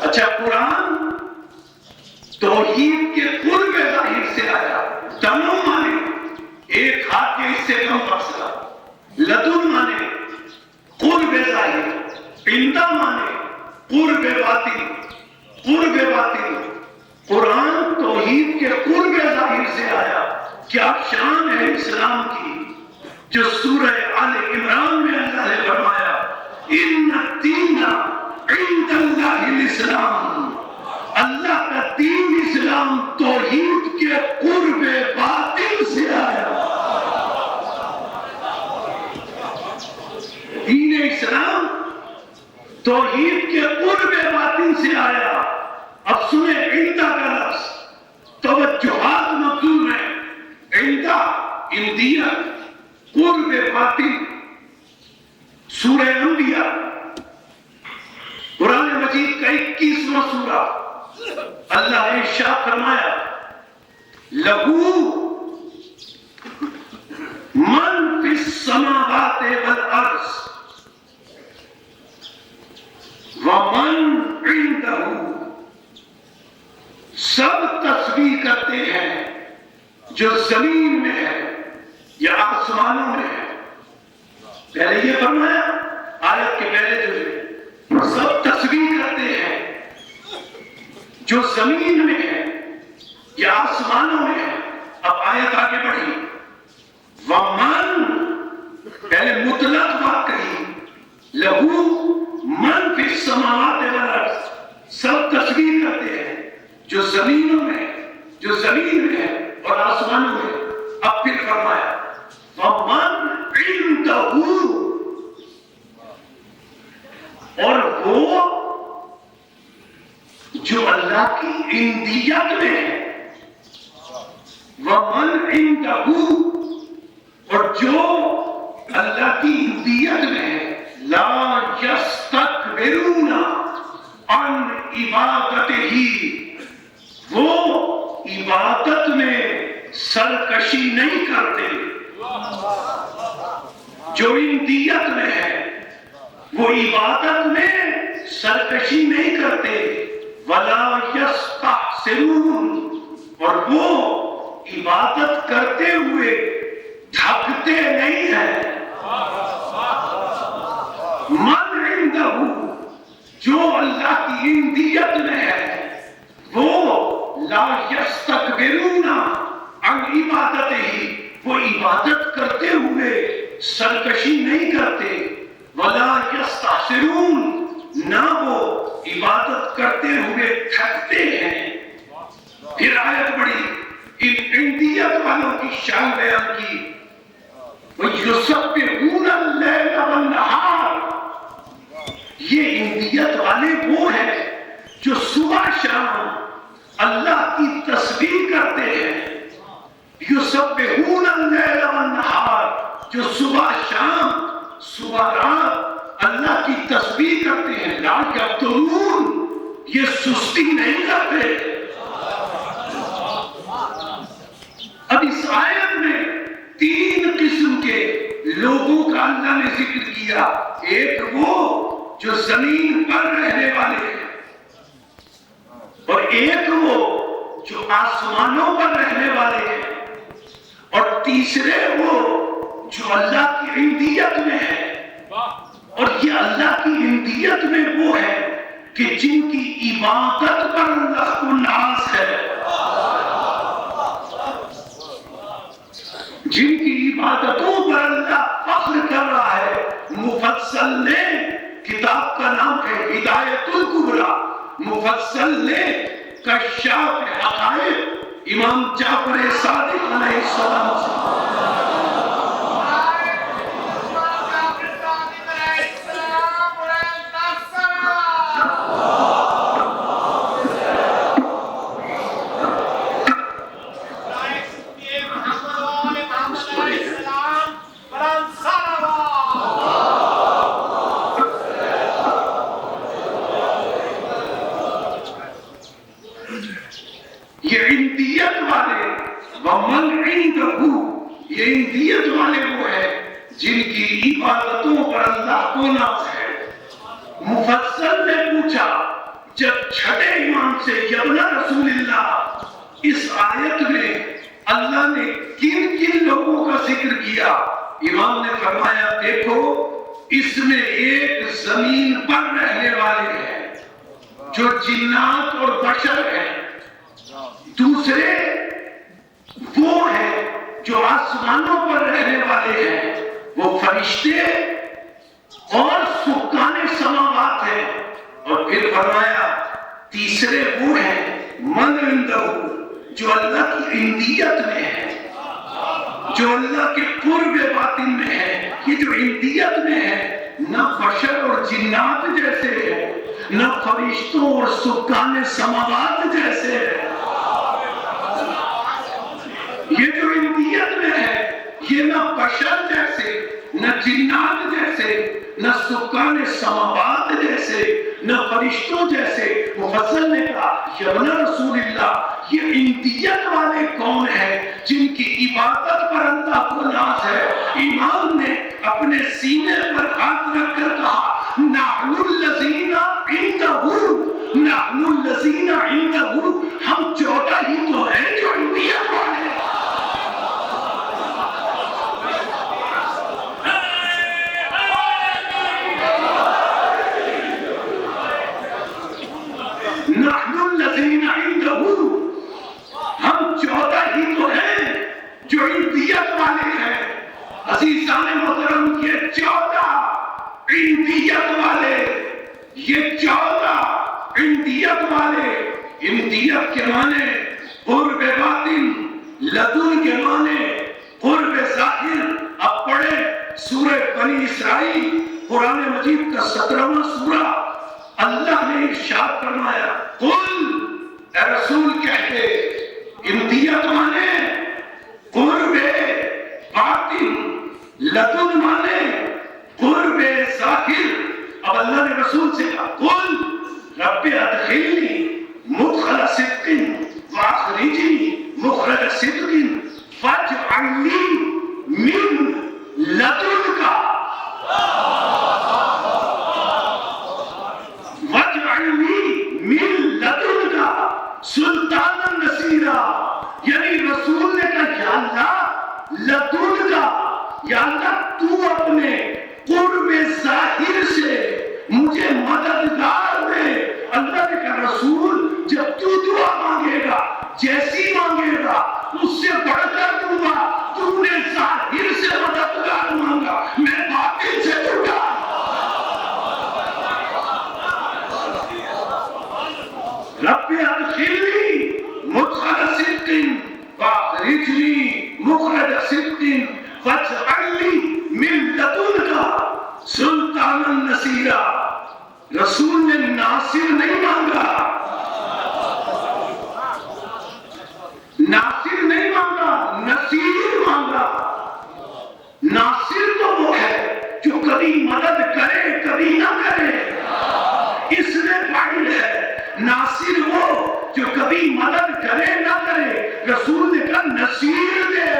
Speaker 5: اچھا، قرآن توحید کے قرب ظاہر سے آیا. تنو مانے ایک ہاتھ کے اس سے کم فاصلہ، لدن مانے قرب ظاہر عندہ مانے قرب باطن، قرب باطن۔ قرآن توحید کے قرب ظاہر سے آیا۔ کیا شان ہے اسلام کی، جو سورہ آل عمران میں اللہ نے فرمایا ان الدین عند اللہ الاسلام، اللہ کا دین اسلام توحید کے قرب باطن سے آیا۔ دین اسلام توحید کے قرب باطن سے آیا۔ اب سنیں عندہ کا لفظ، توجہات مطلوب ہے۔ عندہ، اندیت، قرب باطن۔ سورہ انبیاء قرآن مجید کا 21واں سورہ، اللہ نے ارشاد فرمایا لہو من فی السماوات والارض ومن عنده۔ سب تسبیح کرتے ہیں جو زمین میں ہے یا آسمانوں میں ہے۔ پہلے یہ فرمایا آیت کے پہلے جو ہے سب تسبیح کرتے ہیں جو زمین میں ہے یا آسمانوں میں ہے۔ اب آیت آگے بڑھی، ومن، پہلے مطلق بات کہی، لہو من فی السماوات والارض، سب تسبیح کرتے ہیں جو زمینوں میں، جو زمین میں ہے اور آسمانوں میں۔ اب پھر فرمایا ومن عندہ، اور وہ جو اللہ کی عندیت میں ہے، ومن عندہ، اور جو اللہ کی عندیت میں ہے، لا یستکبرون عن عبادتہ، وہ عبادت میں سرکشی نہیں کرتے۔ جو عندیت میں ہے وہ عبادت میں سرکشی نہیں کرتے، ولا یستحسرون، اور وہ عبادت کرتے ہوئے تھکتے نہیں ہیں۔ من عندہ، جو اللہ کی عندیت میں ہے، وہ لا یستکبرون عن عبادتہ، وہ عبادت کرتے ہوئے سرکشی نہیں کرتے، ولا یستحسرون، نہ وہ عبادت کرتے ہوئے تھکتے ہیں۔ پھر آیت بڑھی، ان عندیت والوں کی شان بیان کی، وَيُسَبِّحُونَ اللَّيْلَ وَالنَّهَارَ، یہ عندیت والے وہ ہیں جو صبح شام اللہ کی تسبیح کرتے ہیں۔ یُسَبِّحُونَ اللَّيْلَ وَالنَّهَارَ، جو صبح شام، صبح رات اللہ کی تسبیح کرتے ہیں۔ لا یفترون، یہ سستی نہیں کرتے۔ اب اس آیت میں 3 قسم کے لوگوں کا اللہ نے ذکر کیا۔ ایک وہ جو زمین پر رہنے والے ہیں، اور ایک وہ جو آسمانوں پر رہنے والے ہیں، اور تیسرے وہ جو اللہ کی عندیت میں ہے۔ اور یہ اللہ کی عندیت میں وہ ہے کہ جن کی عبادت پر اللہ کو ناز ہے، جن کی عبادتوں پر اللہ فخر کر رہا ہے۔ مفصل نے، کتاب کا نام ہے ہدایت الکبریٰ، مفصل نے کشاف حقائق امام جعفر صادق علیہ السلام سے جن کی عبادتوں پر اللہ کو ناز ہے۔ مفصل نے پوچھا جب چھٹے امام سے یبن رسول اللہ، اس آیت میں اللہ نے کن کن لوگوں کا ذکر کیا؟ امام نے فرمایا دیکھو اس میں ایک زمین پر رہنے والے ہیں جو جنات اور بشر ہیں، دوسرے وہ ہیں جو آسمانوں پر رہنے والے ہیں، وہ فرشتے اور سکان سماوات ہیں، اور پھر فرمایا تیسرے وہ ہیں من عندہ، جو اللہ کی عندیت میں ہے، جو اللہ کے قرب باطن میں ہے۔ یہ جو عندیت میں ہے نہ بشر اور جنات جیسے ہے، نہ فرشتوں اور سکان سماوات جیسے ہے۔ یہ جو عندیت میں ہے یہ نہ بشر جیسے، نہ جنات جیسے، نہ سکان سماوات جیسے، نہ فرشتوں جیسے۔ مفصل نے کہا یا ابن رسول اللہ، یہ عندیت والے کون ہیں جن کی عبادت پر اللہ کو ناز ہے؟ امام نے اپنے سینے پر ہاتھ رکھ کر کہا نحن الذین عندہ، نحن الذین عندہ، ہم 14 ہی تو ہیں جو عندیت والے ہیں۔ نحن الذین عندہ، ہم 14 ہی تو ہیں جو عندیت والے ہیں۔ عزیزان محترم، یہ 14 عندیت والے، یہ 14 عندیت والے، عندیت کے معنی قرب باطن، لدن کے معنی قرب ظاہر۔ اب پڑھے سورہ بنی اسرائیل، قرآن مجید کا 17واں سورہ، اللہ نے ارشاد فرمایا قل، اے رسول کہتے عندیت مانے قرب باطن، لدن مانے قرب ظاہر۔ اب اللہ نے رسول سے کہا قل رب ادخلنی مدخل صدق واخرجنی مخرج صدق واجعلنی من لدنک من لدنک سلطانا نصیرا۔ یعنی رسول نے کہا یا اللہ لدنک، یا اللہ تو اپنے قرب ظاہر سے مجھے مددگار دے۔ اللہ نے کہا رسول جب تو دعا مانگے گا، جیسی مانگے گا اس سے بڑھ کر دوں گا۔ تو نے ظاہر سے مددگار مانگا، میں باطن سے ٹوٹا۔ رب ادخلنی مدخل صدق واخرجنی مخرج صدق واجعلنی من لدنک سلطانا نصیرا۔ رسول نے ناصر نہیں مانگا، ناصر نہیں مانگا، نصیر مانگا۔ ناصر تو وہ ہے جو کبھی مدد کرے کبھی نہ کرے، اس میں فائل ہے۔ ناصر وہ جو کبھی مدد کرے نہ کرے۔ رسول نے کہا نصیر دے،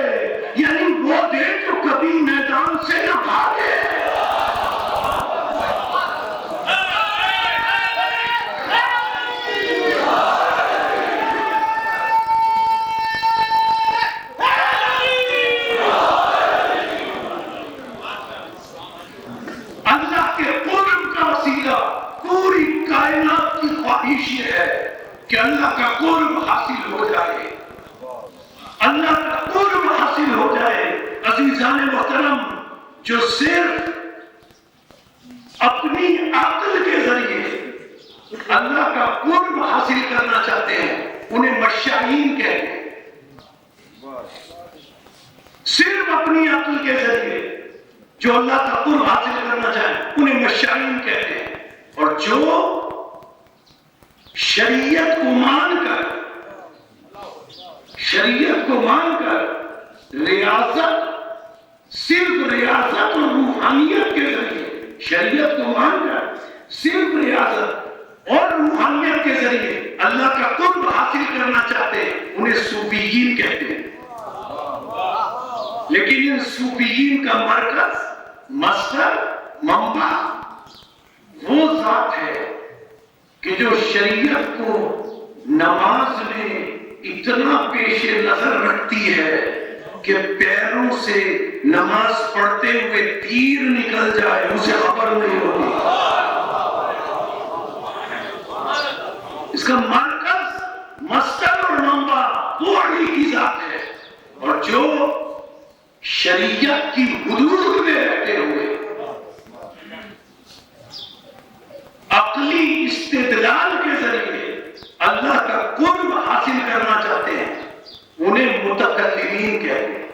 Speaker 5: یعنی وہ دے جو کبھی میدان سے نہ بھاگے۔ اللہ کے قرب کا وسیلہ پوری کائنات کی خواہش یہ ہے کہ اللہ کا قرب حاصل ہو جائے، اللہ کا قرب حاصل ہو جائے۔ عزیزان محترم، جو صرف اپنی عقل کے ذریعے اللہ کا قرب حاصل کرنا چاہتے ہیں انہیں مشائین کہتے ہیں۔ صرف اپنی عقل کے ذریعے جو اللہ کا قرب حاصل کرنا چاہیں انہیں مشائین کہتے ہیں۔ اور جو شریعت کو مان کر ریاضت، صرف ریاضت اور روحانیت کے ذریعے، شریعت کو مان کر صرف ریاضت اور روحانیت کے ذریعے اللہ کا قرب حاصل کرنا چاہتے ہیں انہیں صوفیین کہتے ہیں۔ لیکن ان صوفیین کا مرکز، مصدر، منبع وہ ذات ہے کہ جو شریعت کو نماز میں اتنا پیش نظر رکھتی ہے کہ پیروں سے نماز پڑھتے ہوئے تیر نکل جائے اسے خبر نہیں ہوتی. اس کا مرکز مصدر اور منبع وہ علی کی ذات ہے. اور جو شریعت کی حدود میں رہتے ہوئے عقلی استدلال کے ذریعے اللہ کا قرب حاصل کرنا چاہتے ہیں انہیں متکلمین کہتے ہیں.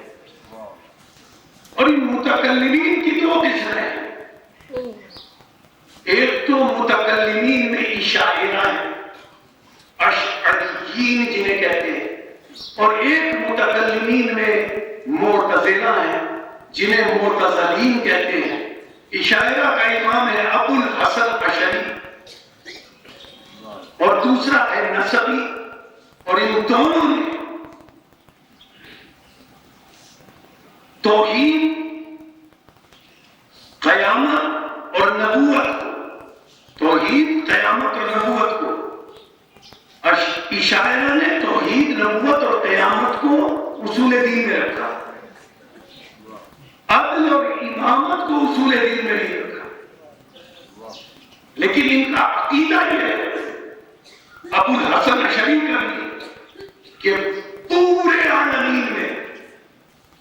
Speaker 5: اور ان متکلمین کی دو قسمیں ہیں. ایک تو متکلمین میں اشاعرہ ہیں، اشعریین جنہیں کہتے ہیں، اور ایک متکلمین میں معتزلہ ہیں جنہیں معتزلین کہتے ہیں. اشاعرہ کا امام ہے ابو الحسن اشعری اور دوسرا ہے نسبی. اور ان دونوں نے توحید، قیامت اور نبوت کو، توحید، قیامت اور نبوت کو، اشاعرہ نے توحید، نبوت اور قیامت کو اصول دین میں رکھا، عدل اور امامت کو اصول دین میں نہیں رکھا. لیکن ان کا عقیدہ یہ ہے ابو الحسن اشعری کا بھی کہ پورے عالمین میں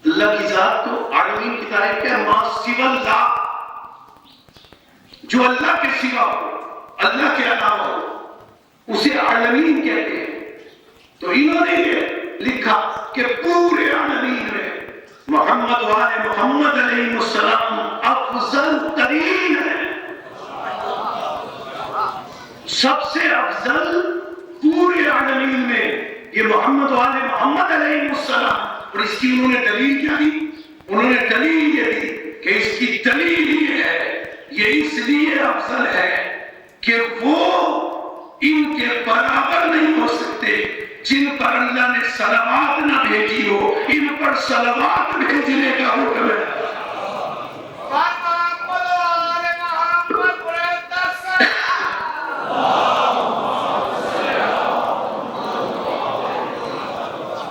Speaker 5: اللہ کی ذات کو عالمین کی تعریف ہے ما سوى اللہ، جو اللہ کے سوا ہو، اللہ کے علاوہ ہو، اسے عالمین کہتے ہیں. تو انہوں نے یہ لکھا کہ پورے عالمین میں محمد و آل محمد علیہ السلام افضل ترین ہے. سب سے افضل پورے عالمین میں یہ محمد و آل محمد علیہ السلام. اور اس کی انہوں نے دلیل کیا دی؟ انہوں نے دلیل یہ دی کہ اس کی دلیل یہ ہے، یہ اس لیے افضل ہے کہ وہ ان کے برابر نہیں ہو سکتے جن پر اللہ نے صلوات نہ بھیجی ہو. ان پر صلوات بھیجنے کا حکم ہے.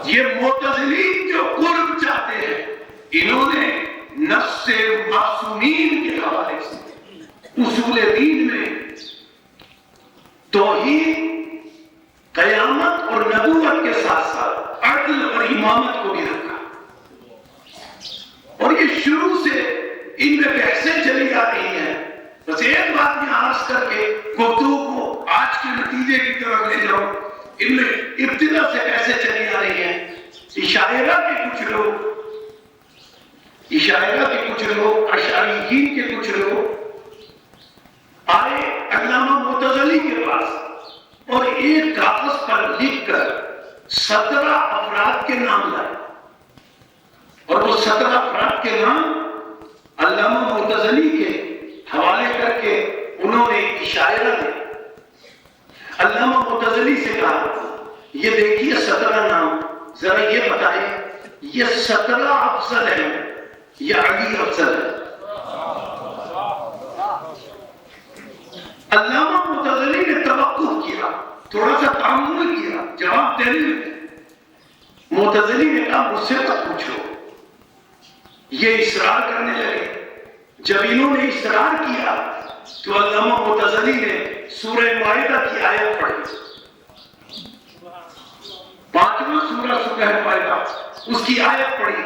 Speaker 5: یہ معتزلین جو قرب چاہتے ہیں انہوں نے نفس معصومین کے حوالے سے اصول دین میں توحید، قیامت اور نبوت کے ساتھ ساتھ عدل اور امامت کو بھی رکھا. اور یہ شروع سے ان میں بحثیں چلی آ رہی ہیں. بس ایک بات میں عرض کر کے گفتگو کو آج کے نتیجے کی طرف لے جاؤں. ان میں ابتدا سے بحثیں چلی آ رہی ہیں. اشاعرہ کے کچھ لوگ، اشعریین کے کچھ لوگ آئے علامہ معتزلی کے پاس اور ایک کاغذ پر لکھ کر 17 افراد کے نام لائے. اور وہ 17 افراد کے نام علامہ معتزلی کے حوالے کر کے انہوں نے اشاعرہ نے علامہ معتزلی سے کہا یہ دیکھیے 17 نام، ذرا یہ بتائیں یہ 17 افضل ہیں یا علی افضل ہے؟ علامہ معتزلی نے توقف کیا، تھوڑا سا تأمل کیا، جواب دینے لگے. معتزلی نے کہا مجھ سے مت پوچھو. یہ اصرار کرنے لگے. جب انہوں نے اصرار کیا تو علامہ معتزلی نے سورہ مائدہ کی آیت پڑھی، 5واں سورہ سورہ مائدہ، اس کی آیت پڑھی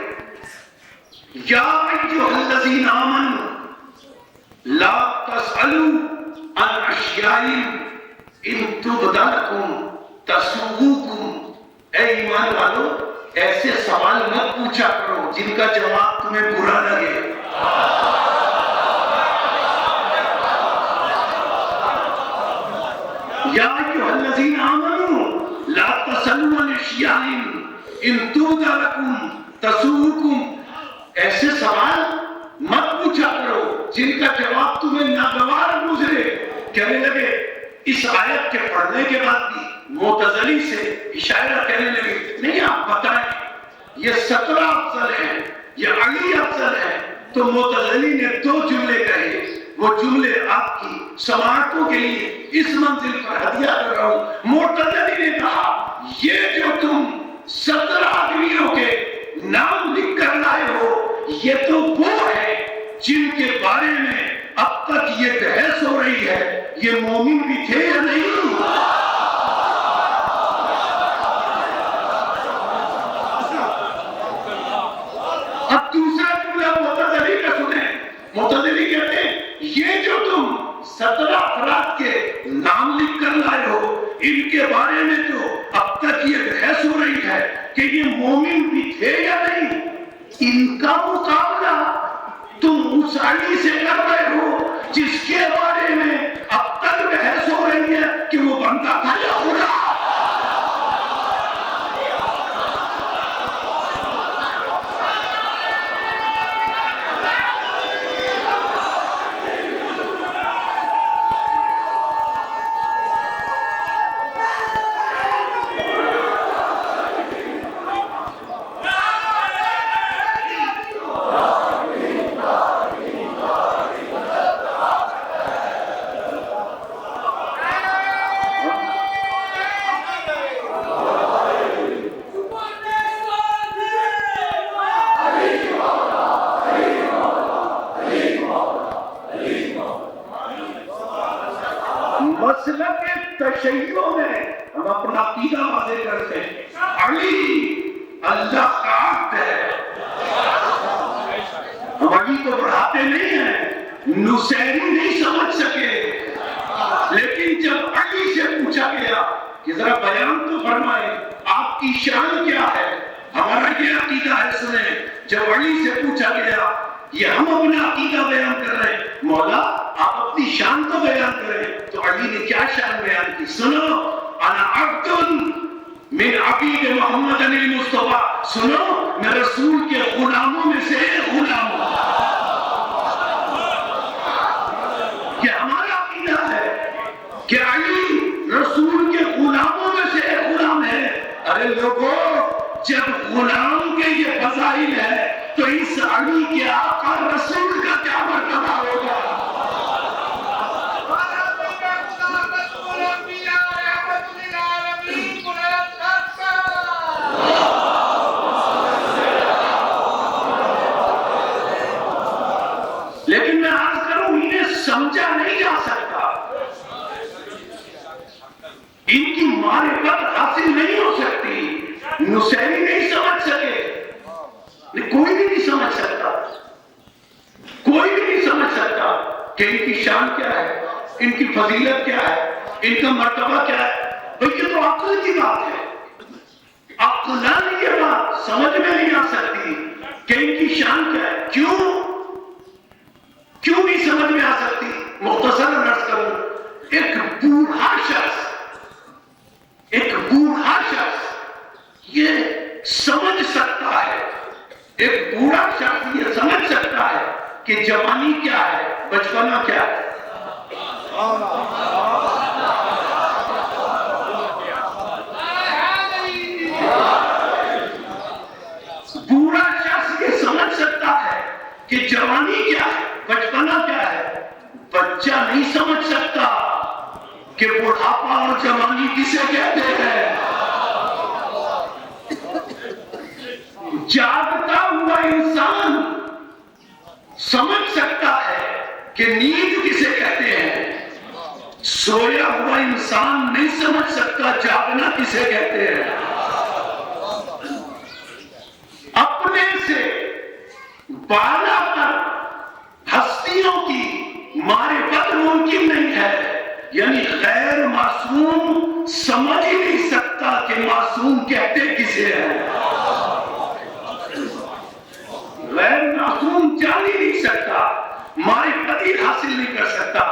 Speaker 5: یا ایھا الذین آمنوا لا تسألوا عن اشیاء ان تبد لکم تسؤکم. اے ایمان والو ایسے سوال مت پوچھا کرو جن کا جواب تمہیں برا لگے. یا ایھا الذین آمنوا لا تسألوا عن اشیاء ان تبد لکم تسؤکم. ایسے سوال مت پوچھا کرو جن کا جواب تمہیں ناگوار گزرے. کہنے لگے اس آیت کے پڑھنے کے بعد بھی معتزلی سے اشاعرہ کہنے لگے نہیں آپ بتائیں یہ 17 افضل ہیں یا علی افضل ہے. تو معتزلی نے 2 جملے کہے. وہ جملے آپ کی سماعتوں کے لیے اس منزل پر ہدیہ کر رہا ہوں. معتزلی نے کہا یہ جو تم 17 آدمیوں کے نام لکھ کر لائے ہو، یہ تو وہ ہے جن کے بارے میں اب تک یہ بحث ہو رہی ہے یہ مومن بھی تھے یا نہیں؟ اب دوسرا جملہ معتزلی کا سنیں، معتزلی کہتے ہیں یہ جو تم 17 افراد کے نام لکھ کر لائے ہو ان کے بارے میں تو اب تک یہ بحث ہو رہی ہے کہ یہ مومن بھی تھے یا نہیں، ان کا مقابلہ تم اس علی سے کر رہے ہو جس کے بارے میں اب تک بحث ہو رہی ہے کہ وہ بندہ تھا یا خدا۔ مسلک تشیع میں ہم اپنا عقیدہ واضح کرتے ہیں، علی اللہ کا عبد ہے، ہم علی کو بڑھاتے نہیں ہیں، نصیری نہیں سمجھ سکے، لیکن جب علی سے پوچھا گیا کہ ذرا بیان تو فرمائے آپ کی شان کیا ہے، ہمارا یہ عقیدہ ہے سنیں، جب علی سے پوچھا گیا یہ ہم اپنا عقیدہ بیان کر رہے ہیں، مولا آپ اپنی شان تو بیان کریں، تو علی نے کیا شان بیان کی؟ سنو، انا عبد من عبید محمد المصطفیٰ، سنو میں رسول کے غلاموں میں سے ایک غلام ہوں۔ یہ ہمارا عقیدہ ہے کہ علی رسول کے غلاموں میں سے ایک غلام ہے۔ ارے لوگوں، جب غلام کے یہ فضائل ہے تو اس علی کے آقا رسول کا کیا مرتبہ ہوگا؟ لیکن میں عرض کروں انہیں سمجھا نہیں جا سکتا، ان کی معرفت حاصل نہیں ہو سکتی، نصیری نہیں سمجھ سکے، کوئی بھی نہیں سمجھ سکتا، کوئی بھی نہیں سمجھ سکتا کہ ان کی شان کیا ہے، ان کی فضیلت کیا ہے، ان کا مرتبہ کیا ہے۔ بھئی یہ تو عقل کی بات ہے، عقلان یہ بات سمجھ میں نہیں آ سکتی کہ ان کی شان کیا ہے۔ کیوں نہیں سمجھ میں آ سکتی؟ مختصر عرض کروں، ایک بوڑھا شخص یہ سمجھ سکتا ہے، ایک بوڑھا شخص یہ سمجھ سکتا ہے کہ جوانی کیا ہے، بچپنا کیا ہے۔ بوڑھا شخص یہ سمجھ سکتا ہے کہ جوانی کیا ہے، بچپنا کیا ہے۔ بچہ نہیں سمجھ سکتا کہ بڑھاپا اور جوانی کسے کہتے ہیں۔ جاگتا ہوا انسان سمجھ سکتا ہے کہ نیند کسے کہتے ہیں، سویا ہوا انسان نہیں سمجھ سکتا جاگنا کسے کہتے ہیں۔ اپنے سے بالا تر ہستیوں کی معرفت ممکن نہیں ہے، یعنی غیر معصوم سمجھ ہی نہیں سکتا کہ معصوم کہتے کسے ہیں، غیر معصوم جان ہی نہیں سکتا، معرفت ہی حاصل نہیں کر سکتا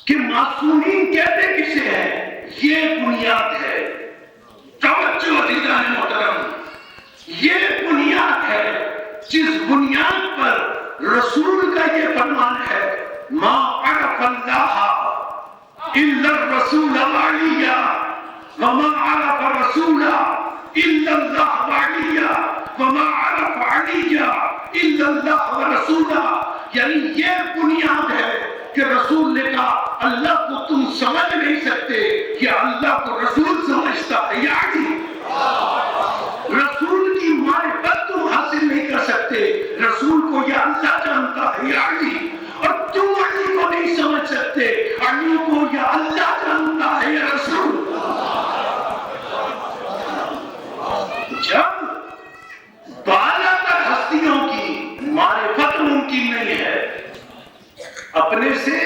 Speaker 5: کہ معصومین کہتے کسے ہیں۔ یہ بنیاد ہے، توجہ عزیزان محترم، یہ بنیاد ہے جس بنیاد پر رسول کا یہ فرمان ہے، ما عرف اللہ الا الرسول وعلیا وما عرف رسول الا اللہ وعلیا وما عرف علیا الا اللہ ورسولہ۔ یعنی یہ بنیاد ہے کہ رسول نے کہا اللہ کو تم سمجھ نہیں سکتے، یا اللہ کو رسول سمجھتا ہے، یعنی رسول کی معرفت تم کو یا اللہ جانتا ہے یا رسول؟ جب بالا تر ہستیوں کی معرفت ممکن نہیں ہے، اپنے سے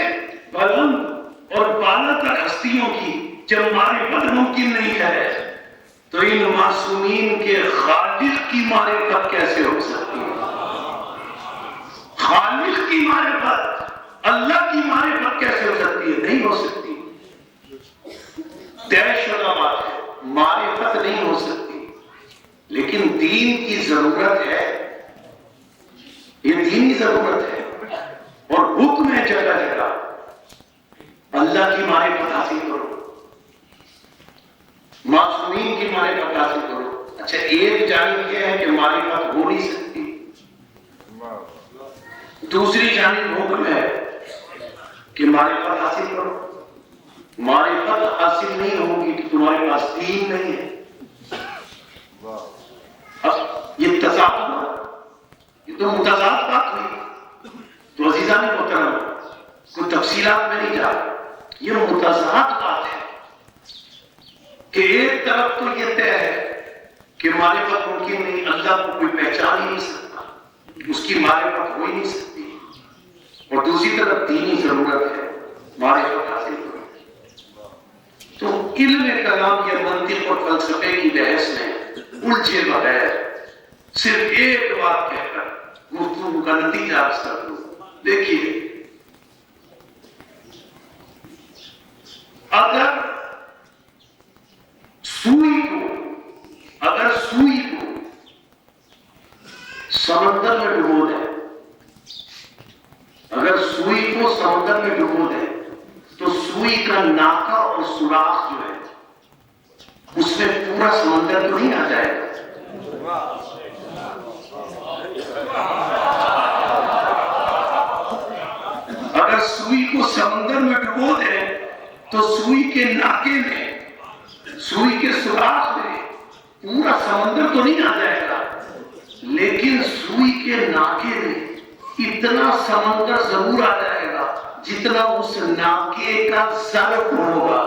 Speaker 5: بلند اور بالا تر ہستیوں کی جب معرفت ممکن نہیں ہے تو ان معصومین کے خالق کی معرفت کیسے ہو سکتی ہے؟ خالق کی معرفت، اللہ کی معرفت کیسے ہو سکتی ہے؟ نہیں ہو سکتی، طے شدہ بات ہے، معرفت نہیں ہو سکتی۔ لیکن دین کی ضرورت ہے، یہ دینی ضرورت ہے، اور حکم ہے جگہ جگہ اللہ کی معرفت حاصل کرو، معصومین کی معرفت حاصل کرو۔ اچھا، ایک جانب یہ ہے کہ معرفت ہو نہیں سکتی، دوسری جانب حکم ہے کہ معرفت حاصل کرو۔ معرفت حاصل نہیں ہوگی کہ تمہارے پاس دین نہیں ہے۔ اب یہ تضاد ہوا، یہ تو متضاد بات ہوئی، تو عزیزان محترم کوئی تفصیلات میں نہیں جا رہا، یہ متضاد بات ہے کہ ایک طرف تو یہ طے ہے کہ معرفت ممکن نہیں، اللہ کو کوئی پہچان ہی نہیں سکتا، اس کی معرفت ہو ہی نہیں سکتی، اور دوسری طرف دینی ضرورت ہے، معرفت حاصل کرو۔ تو علم کلام یا منطق اور فلسفے کی بحث میں الجھے بغیر صرف ایک بات کہہ کر گفتگو کا نتیجہ عرض کر دوں۔ دیکھیے، اگر سوئی کو سمندر میں ڈبو دیں، اگر سوئی کو سمندر میں ڈبو دیں تو سوئی کا ناکا اور سوراخ جو ہے اس میں پورا سمندر تو نہیں آ جائے گا۔ اگر سوئی کو سمندر میں ڈبو دیں تو سوئی کے ناکے میں، سوئی کے سوراخ میں پورا سمندر تو نہیں آ جائے گا، لیکن سوئی کے ناکے میں اتنا سمندر ضرور آ جائے گا جتنا اس ناکے کا ظرف ہوگا۔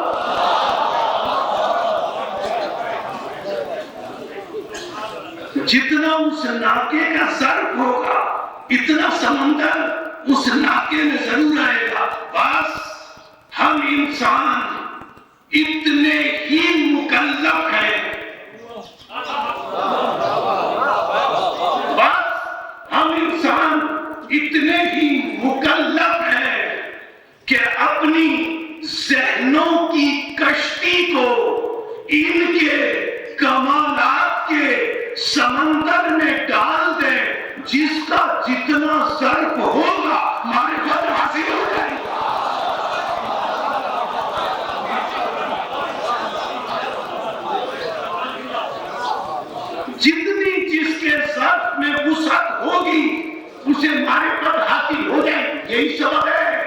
Speaker 5: جتنا اس ناکے کا ظرف ہوگا اتنا سمندر اس ناکے میں ضرور آئے گا۔ بس ہم انسان اتنے ہی مکلف ہیں، بس ہم انسان اتنے ہی مکلف ہیں کہ اپنی ذہنوں کی کشتی کو ان کے کمالات کے سمندر میں ڈال دیں، جس کا جتنا ظرف ہوگا معرفت حاصل ہو جائے گا۔ جتنی جس کے ظرف میں وسعت ہوگی اسے معرفت حاصل ہو جائے گی۔ یہی سبب ہے،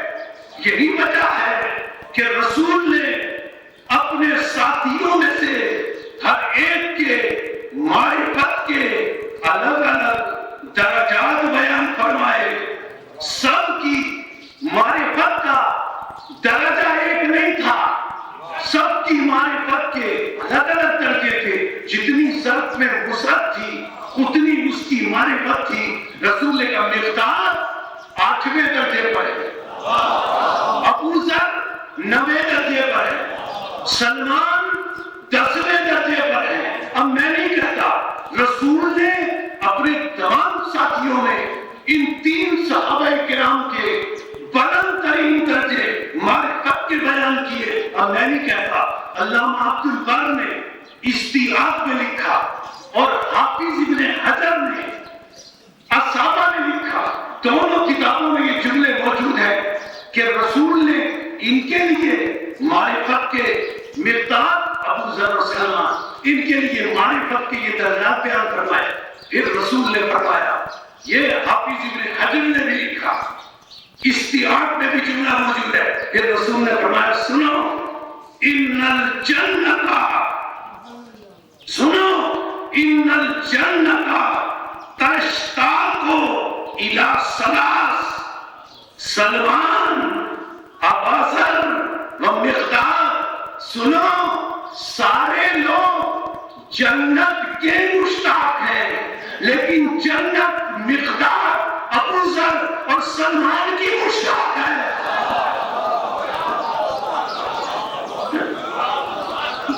Speaker 5: یہی وجہ ہے کہ رسول نے اپنے ساتھیوں میں سے ہر ایک کے معرفت کے الگ الگ درجات بیان فرمائے۔ سب کی معرفت کا درجہ ایک نہیں تھا، سب کی معرفت کے الگ الگ درجے تھے، جتنی ظرف میں وسعت تھی اتنی اس کی معرفت تھی۔ رسول کا مقدار 8ویں درجے پر ہے، ابو ذر 9ویں درجے پر ہے، سلمان 10ویں درجے پر ہے۔ اب میں نہیں کہتا، رسول نے اپنے تمام ساتھیوں میں ان 3 صحابہ کرام کے بلند ترین درجے معرفت کے بیان کیے۔ اب میں نہیں کہتا، علامہ عبد البر نے استیعاب میں لکھا اور حافظ ابن حجر نے اصابہ میں لکھا، دونوں کتابوں میں یہ جملے موجود ہیں کہ رسول نے ان کے لیے معرفت کے مقدار، ابو ذر اور سلمان، ان کے لیے معرفت کے یہ درجات بیان فرمائے۔ پھر رسول نے فرمایا، یہ حافظ ابن حجر نے بھی لکھا، استیعاب میں بھی جملہ موجود ہے۔ پھر رسول نے فرمایا، سنو ان الجنت، سنو ان الجنت تشتاق الی ثلاث، سلمان، ابا ذر سنو سارے لوگ جنت کے مشتاق ہیں، لیکن جنت مقدار ابو ذر اور سلمان کی مشتاق ہے۔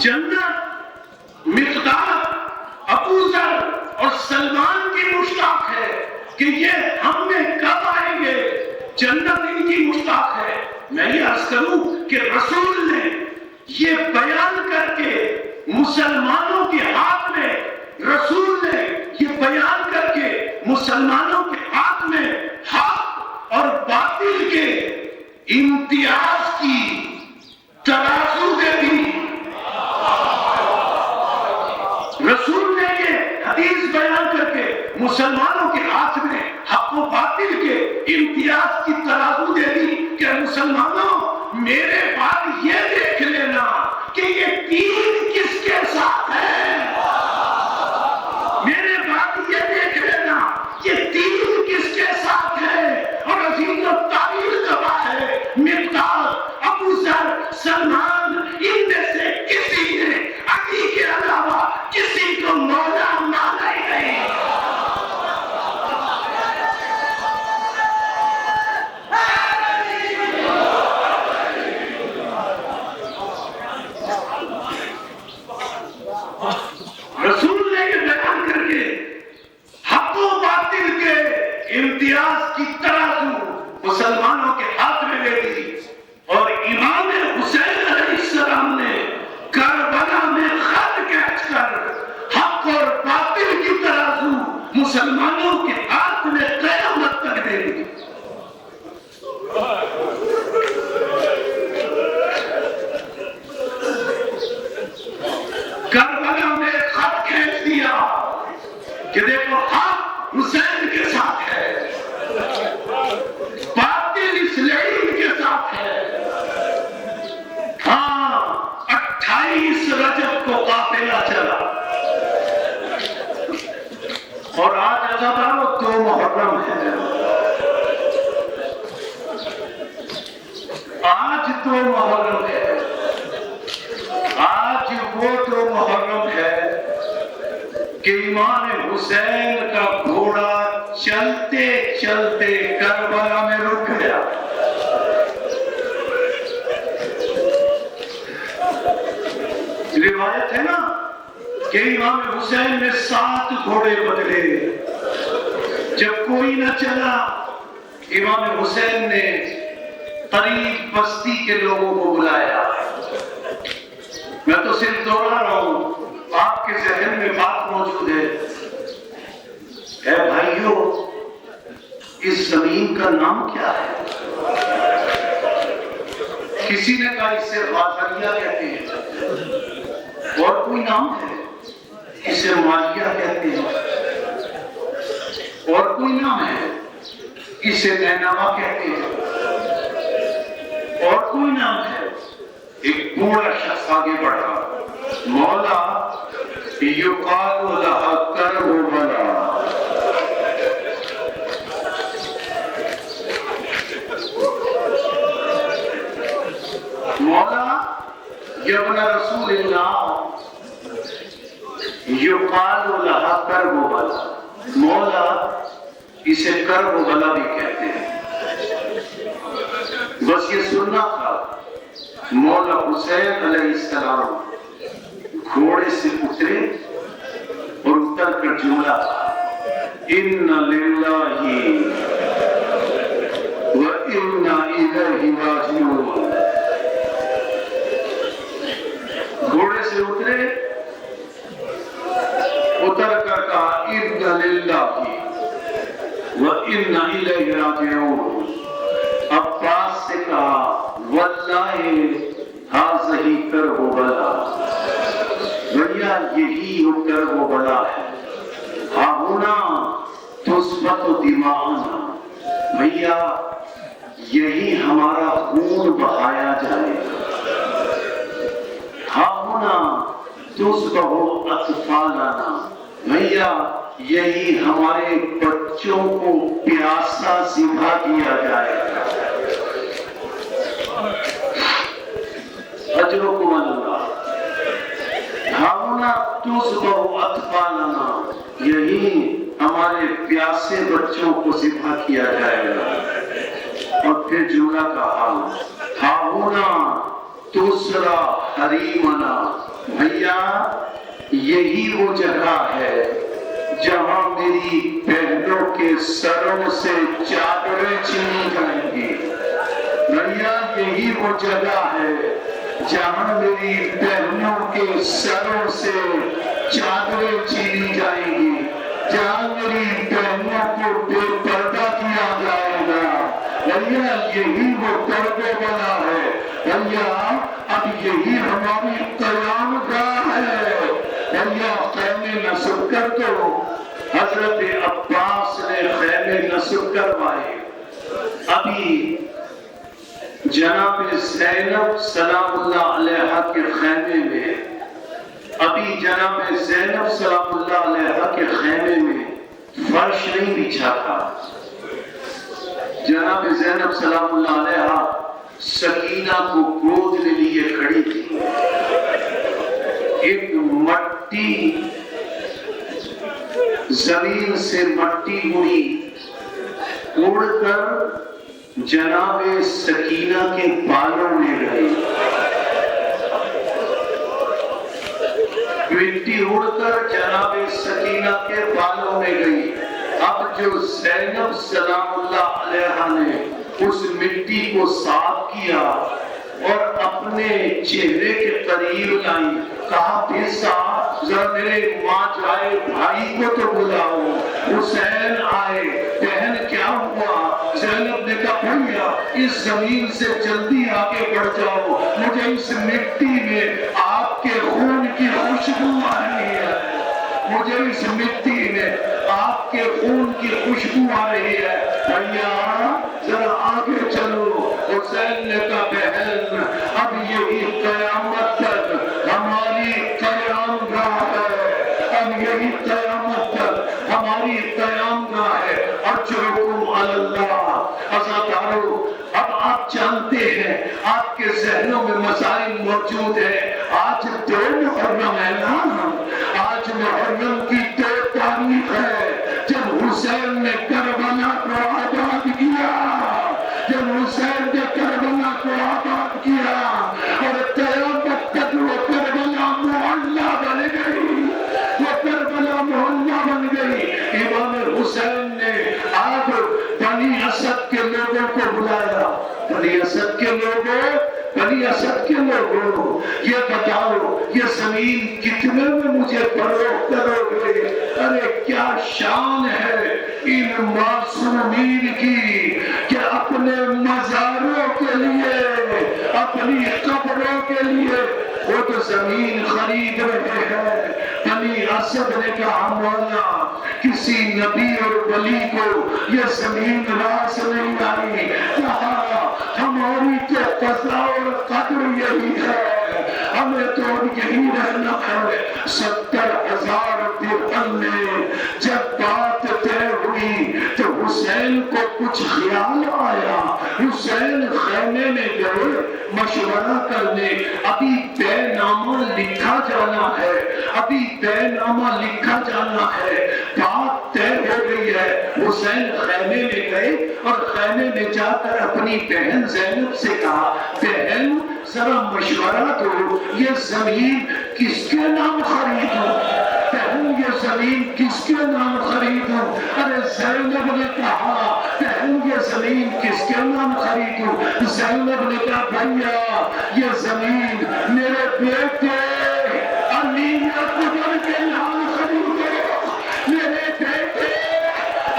Speaker 5: جنت مقدار ابو ذر اور سلمان کی مشتاق ہے کہ یہ ہم میں کب آئیں گے، جنت ان کی مشتاق ہے۔ میں یہ عرض کروں کہ رسول نے یہ بیان کر کے مسلمانوں کے ہاتھ میں، رسول نے یہ بیان کر کے مسلمانوں کے ہاتھ میں حق اور باطل کے امتیاز کی ترازو دے دی۔ رسول نے یہ حدیث بیان کر کے مسلمانوں کے ہاتھ میں حق و باطل کے امتیاز کی ترازو دے دی کہ مسلمانوں میرے بعد یہ دیکھ لینا کہ یہ دین کس کے ساتھ ہے، میرے بعد یہ دیکھ لینا یہ دین کس کے ساتھ ہے۔ اور عزیز و تاریخ گواہ ہے، مقداد، ابو ذر، سلمان، ان میں سے کسی نے علی کے علاوہ کسی کو مولا مانا ہی نہیں۔ رسول نے یہ بیان کر کے حق و باطل کے امتیاز کی ترازو مسلمانوں کے ہاتھ میں لے دی، اور امام حسین علیہ السلام نے کربلا میں خط کھینچ کر حق اور باطل کی ترازو مسلمانوں کے ہاتھ میں قیامت تک دے دی۔ کربلا میں خط کھینچ دیا کہ دیکھو حق حسین کے ساتھ ہے، باطل اسلام کے ساتھ ہے۔ ہاں 28 رجب کو قافلہ چلا، اور آج عزادارو 2 محرم ہے، آج 2 محرم ہے، آج وہ 2 محرم ہے کہ امام حسین کا گھوڑا چلتے چلتے کربلا میں رک گیا۔ روایت ہے نا کہ امام حسین نے 7 گھوڑے بدلے، جب کوئی نہ چلا امام حسین نے قریب بستی کے لوگوں کو بلایا۔ میں تو صرف دوہرا رہا ہوں، آپ کے ذہن میں بات موجود ہے۔ اے بھائیو، اس زمین کا نام کیا ہے؟ کسی نے کہا اسے غازریہ کہتے ہیں، اور کوئی نام ہے اسے مالیہ کہتے ہیں، اور کوئی نام ہے اسے نینوا کہتے ہیں، اور کوئی نام ہے۔ ایک بوڑھا شخص آگے بڑھا، مولا یقال لہا کربلا، مولا ابن رسول اللہ یقال لہا کربلا، مولا اسے کربلا بھی کہتے ہیں۔ بس یہ سننا تھا۔ مولا حسین علیہ السلام گھوڑے سے اترے اور اتر کر جملہ ان للہ و انا الیہ راجعون۔ گھوڑے سے اترے، اتر کر کہا ان للہ و انا الیہ راجعون۔ عباس سے کہا واللہ حاضہی کربلا، بھیا یہی کربلا ہے۔ ہاہنا تثبت دماءنا، بھیا یہی ہمارا خون بہایا جائے گا۔ ہاہنا تذبح اطفالنا، بھیا یہی ہمارے بچوں کو پیاسا ذبح کیا جائے گا۔ اجرکم اللہ۔ تذبح اطفالنا، یہی ہمارے پیاسے بچوں کو ذبح کیا جائے گا۔ اور پھر جملہ کہا ہاہنا تسرا حریمنا، بھیا یہی وہ جگہ ہے جہاں میری بہنوں کے سروں سے چادریں چھینی جائیں گی۔ بھیا یہی وہ جگہ ہے جہاں میری بہنوں کے سروں سے چادریں چھینی جائیں گی، جہاں میری بہنوں کو بے پردہ کیا جائے گا۔ بھیا یہی وہ پردے والا ہے، بھیا اب یہی ہماری قیام گاہ ہے۔ بھیا خیمے نصب کر دو۔ حضرت عباس نے خیمے نصب کروائے۔ ابھی جناب زینب سلام اللہ علیہ کے خیمے میں، ابھی جناب زینب سلام اللہ علیہ کے خیمے میں فرش نہیں بچھا تھا۔ جناب زینب سلام اللہ علیہ سکینہ کو گود میں لیے کھڑی تھی۔ ایک مٹی، زمین سے مٹی اڑ کر جناب سکینہ کے بالوں میں گئی، مٹی اڑ کر جناب سکینہ کے بالوں میں گئی۔ اب جو زینب سلام اللہ علیہ نے اس مٹی کو صاف کیا اور اپنے چہرے کے قریب لائی، کہا پیسا ذرا میرے ماں جائے بھائی کو تو بلاؤ، حسین آئے، بہن کیا ہوا؟ زینب نے کہا بھیا اس زمین سے جلدی آگے بڑھ جاؤ، مجھے اس مٹی میں آپ کے خون کی خوشبو آ رہی ہے، مجھے اس مٹی میں آپ کے خون کی خوشبو آ رہی ہے، بھیا ذرا آگے چلو۔ حسین نے کہا بہن اب یہی قیامت تک ہماری قیام گاہ ہے، اب یہی قیامت تک ہماری قیام گاہ ہے۔ اجرکم علی اللہ۔ عزادارو اب آپ جانتے ہیں آپ کے ذہنوں میں مسائل موجود ہیں۔ آج 2 محرم ہے نا، آج محرم کی 2 تاریخ ہے جب حسین نے کربلا کو آباد کیا، جب حسین نے کربلا کو آباد کیا اور قیامت تک وہ کربلا محلہ بن گئی، وہ کربلا محلہ بن گئی۔ امام حسین نے آج بنی اسد کے لوگوں کو بلایا، بنی اسد کے لوگوں، بنی اسد کے لوگوں یہ بتاؤ یہ زمین کتنے میں مجھے فروخت کرو گے؟ ارے کیا شان ہے ان معصومین کی کہ اپنے مزاروں کے لیے، اپنی قبروں کے لیے وہ تو زمین خرید رہے ہیں۔ بنی اسد نے کہا مولا کسی نبی اور ولی کو یہ زمین راس نہیں آئی، کہا ہماری تو قضا اور قدر یہی ہے، ہمیں تو یہی رہنا ہے۔ 70,000 درہم میں جب بات طے ہوئی تو حسین کو کچھ خیال آیا، حسین خیمے میں گئے مشورہ کرنے، ابھی بے نامہ لکھا جانا ہے، ابھی بے نامہ لکھا جانا ہے، بات طے ہو گئی ہے۔ حسین خیمے میں گئے اور خیمے میں جا کر اپنی بہن زینب سے کہا بہن ذرا مشورہ دو، یہ زمین کس کے نام خریدوں؟ بہن یہ زمین کس کے نام خریدوں؟ ارے زینب نے کہا بہن یہ زمین کس کے نام خریدوں؟ زینب نے کہا بھیا یہ زمین میرے بیٹے علی اکبر کے نام خریدو، میرے بیٹے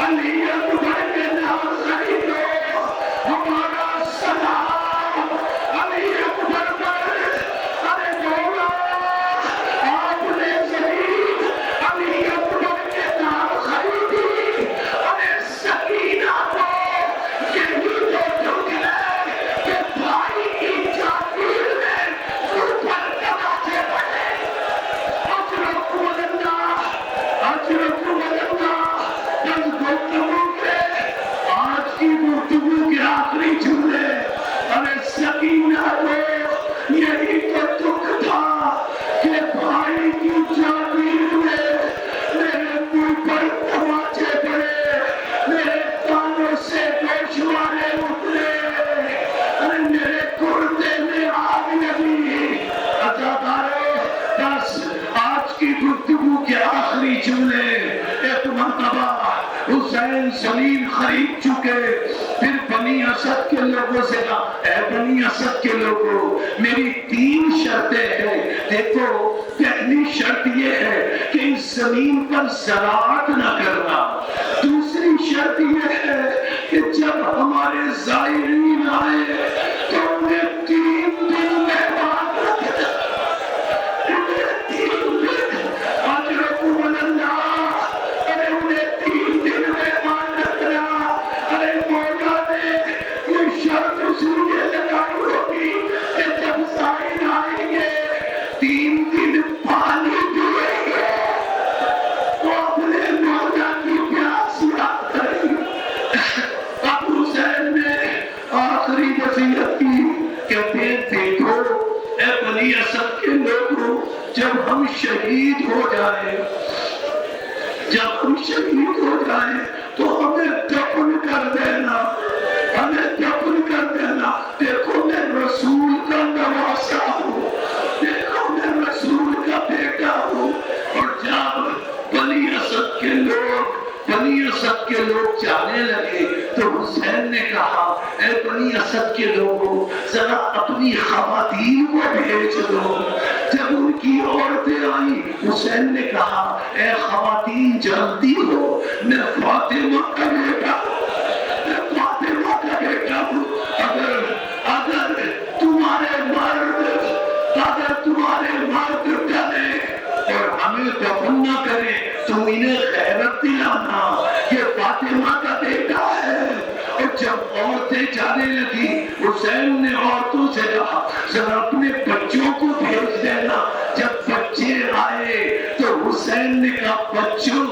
Speaker 5: علی اکبر کے نام خریدو، ہمارا سلام علی اکبر پر۔ ارے مولا آپ نے زمین علی اکبر کے نام خریدی، ارے سکینہ کو یہی تو دکھ ہے کہ بھائی کی جاگیر میں اوپر کما گفتگو کے آخری جملے ایک مرتبہ حسین زمین خرید چکے، پھر بنی اسد کے لوگوں سے کہا اے بنی اسد کے لوگوں میری 3 شرطیں ہیں۔ دیکھو پہلی شرط یہ ہے کہ اس زمین پر زراعت نہ کرنا، دوسری شرط یہ ہے کہ جب ہمارے زائرین آئے تو انہیں 3 دن مہمان رکھنا، انہیں 3 دن اجرکم اللہ، انہیں 3 دن مہمان رکھنا۔ ارے مولا نے یہ شرط اس لیے لگائی ہوگی کہ جب زائرین آئیں گے 3 دن پانی پیئیں گے تو اپنے مولا کی پیاس یاد کریں گے۔ اب حسین نے آخری وصیت کی کہ دیکھو اے بنی اسد کے لوگوں، جب ہم شہید ہو جائیں، جب ہم شہید ہو جائیں تو ہمیں دفن کر دینا، ہمیں دفن کر دینا۔ دیکھو میں رسول کا نواسا ہوں، دیکھو میں رسول کا بیٹا ہوں۔ اور جب بنی اسد کے لوگ جانے لگے تو حسین نے کہا اے بنی اسد کے لوگوں ذرا اپنی خواتین کو بھیج دو۔ جب ان کی عورتیں آئیں حسین نے کہا اے خواتین جانتی ہو میں فاطمہ کا بیٹا ہوں، میں فاطمہ کا بیٹا ہوں۔ اگر تمہارے مرد ڈرے اور ہمیں دفن نہ کریں تو انہیں غیرت دلانا، یہ فاطمہ کا بیٹا ہے۔ اور جب عورتیں جانے لگی حسین نے عورتوں سے کہا ذرا اپنے بچوں کو بھیج دینا۔ جب بچے آئے تو حسین نے کہا بچوں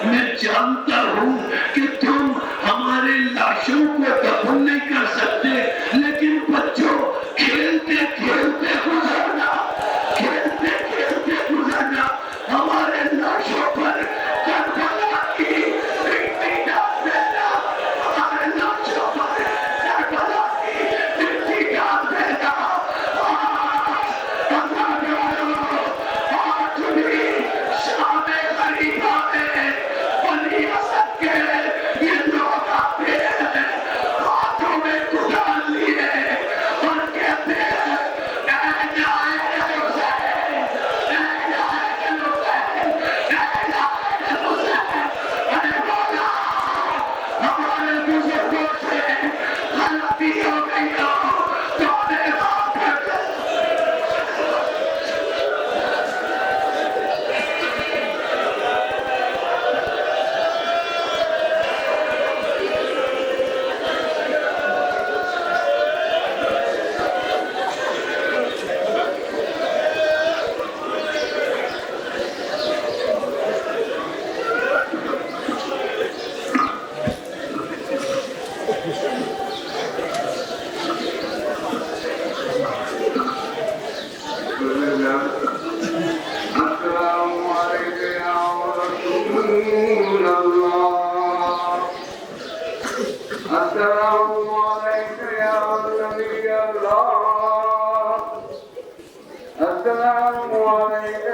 Speaker 5: میں جانتا ہوں کہ تم ہمارے لاشوں کو دفن نہیں کر سکتے، لیکن بچوں کھیلتے کھیلتے گزرنا، کھیلتے کھیلتے گزرنا، ہمارے لاشوں پر کربلا کی مٹی ڈال دینا، ہمارے لاشوں پر کربلا کی مٹی ڈال دینا۔ آج بھی شام غریبہ میں بنی اسد کے یہ لوگ آتے ہیں، ہاتھوں میں کدال لیے اور کہتے ہیں اے نائب حسین، اے نائب حسین، اے نائب حسین، اے مولا ہمارے بزرگوں سے غلطی ہو گئی ہو تو ہمیں معاف کر دے۔
Speaker 1: السلام علیکم یا رسول اللہ، السلام علیکم یا نبی اللہ، السلام علیکم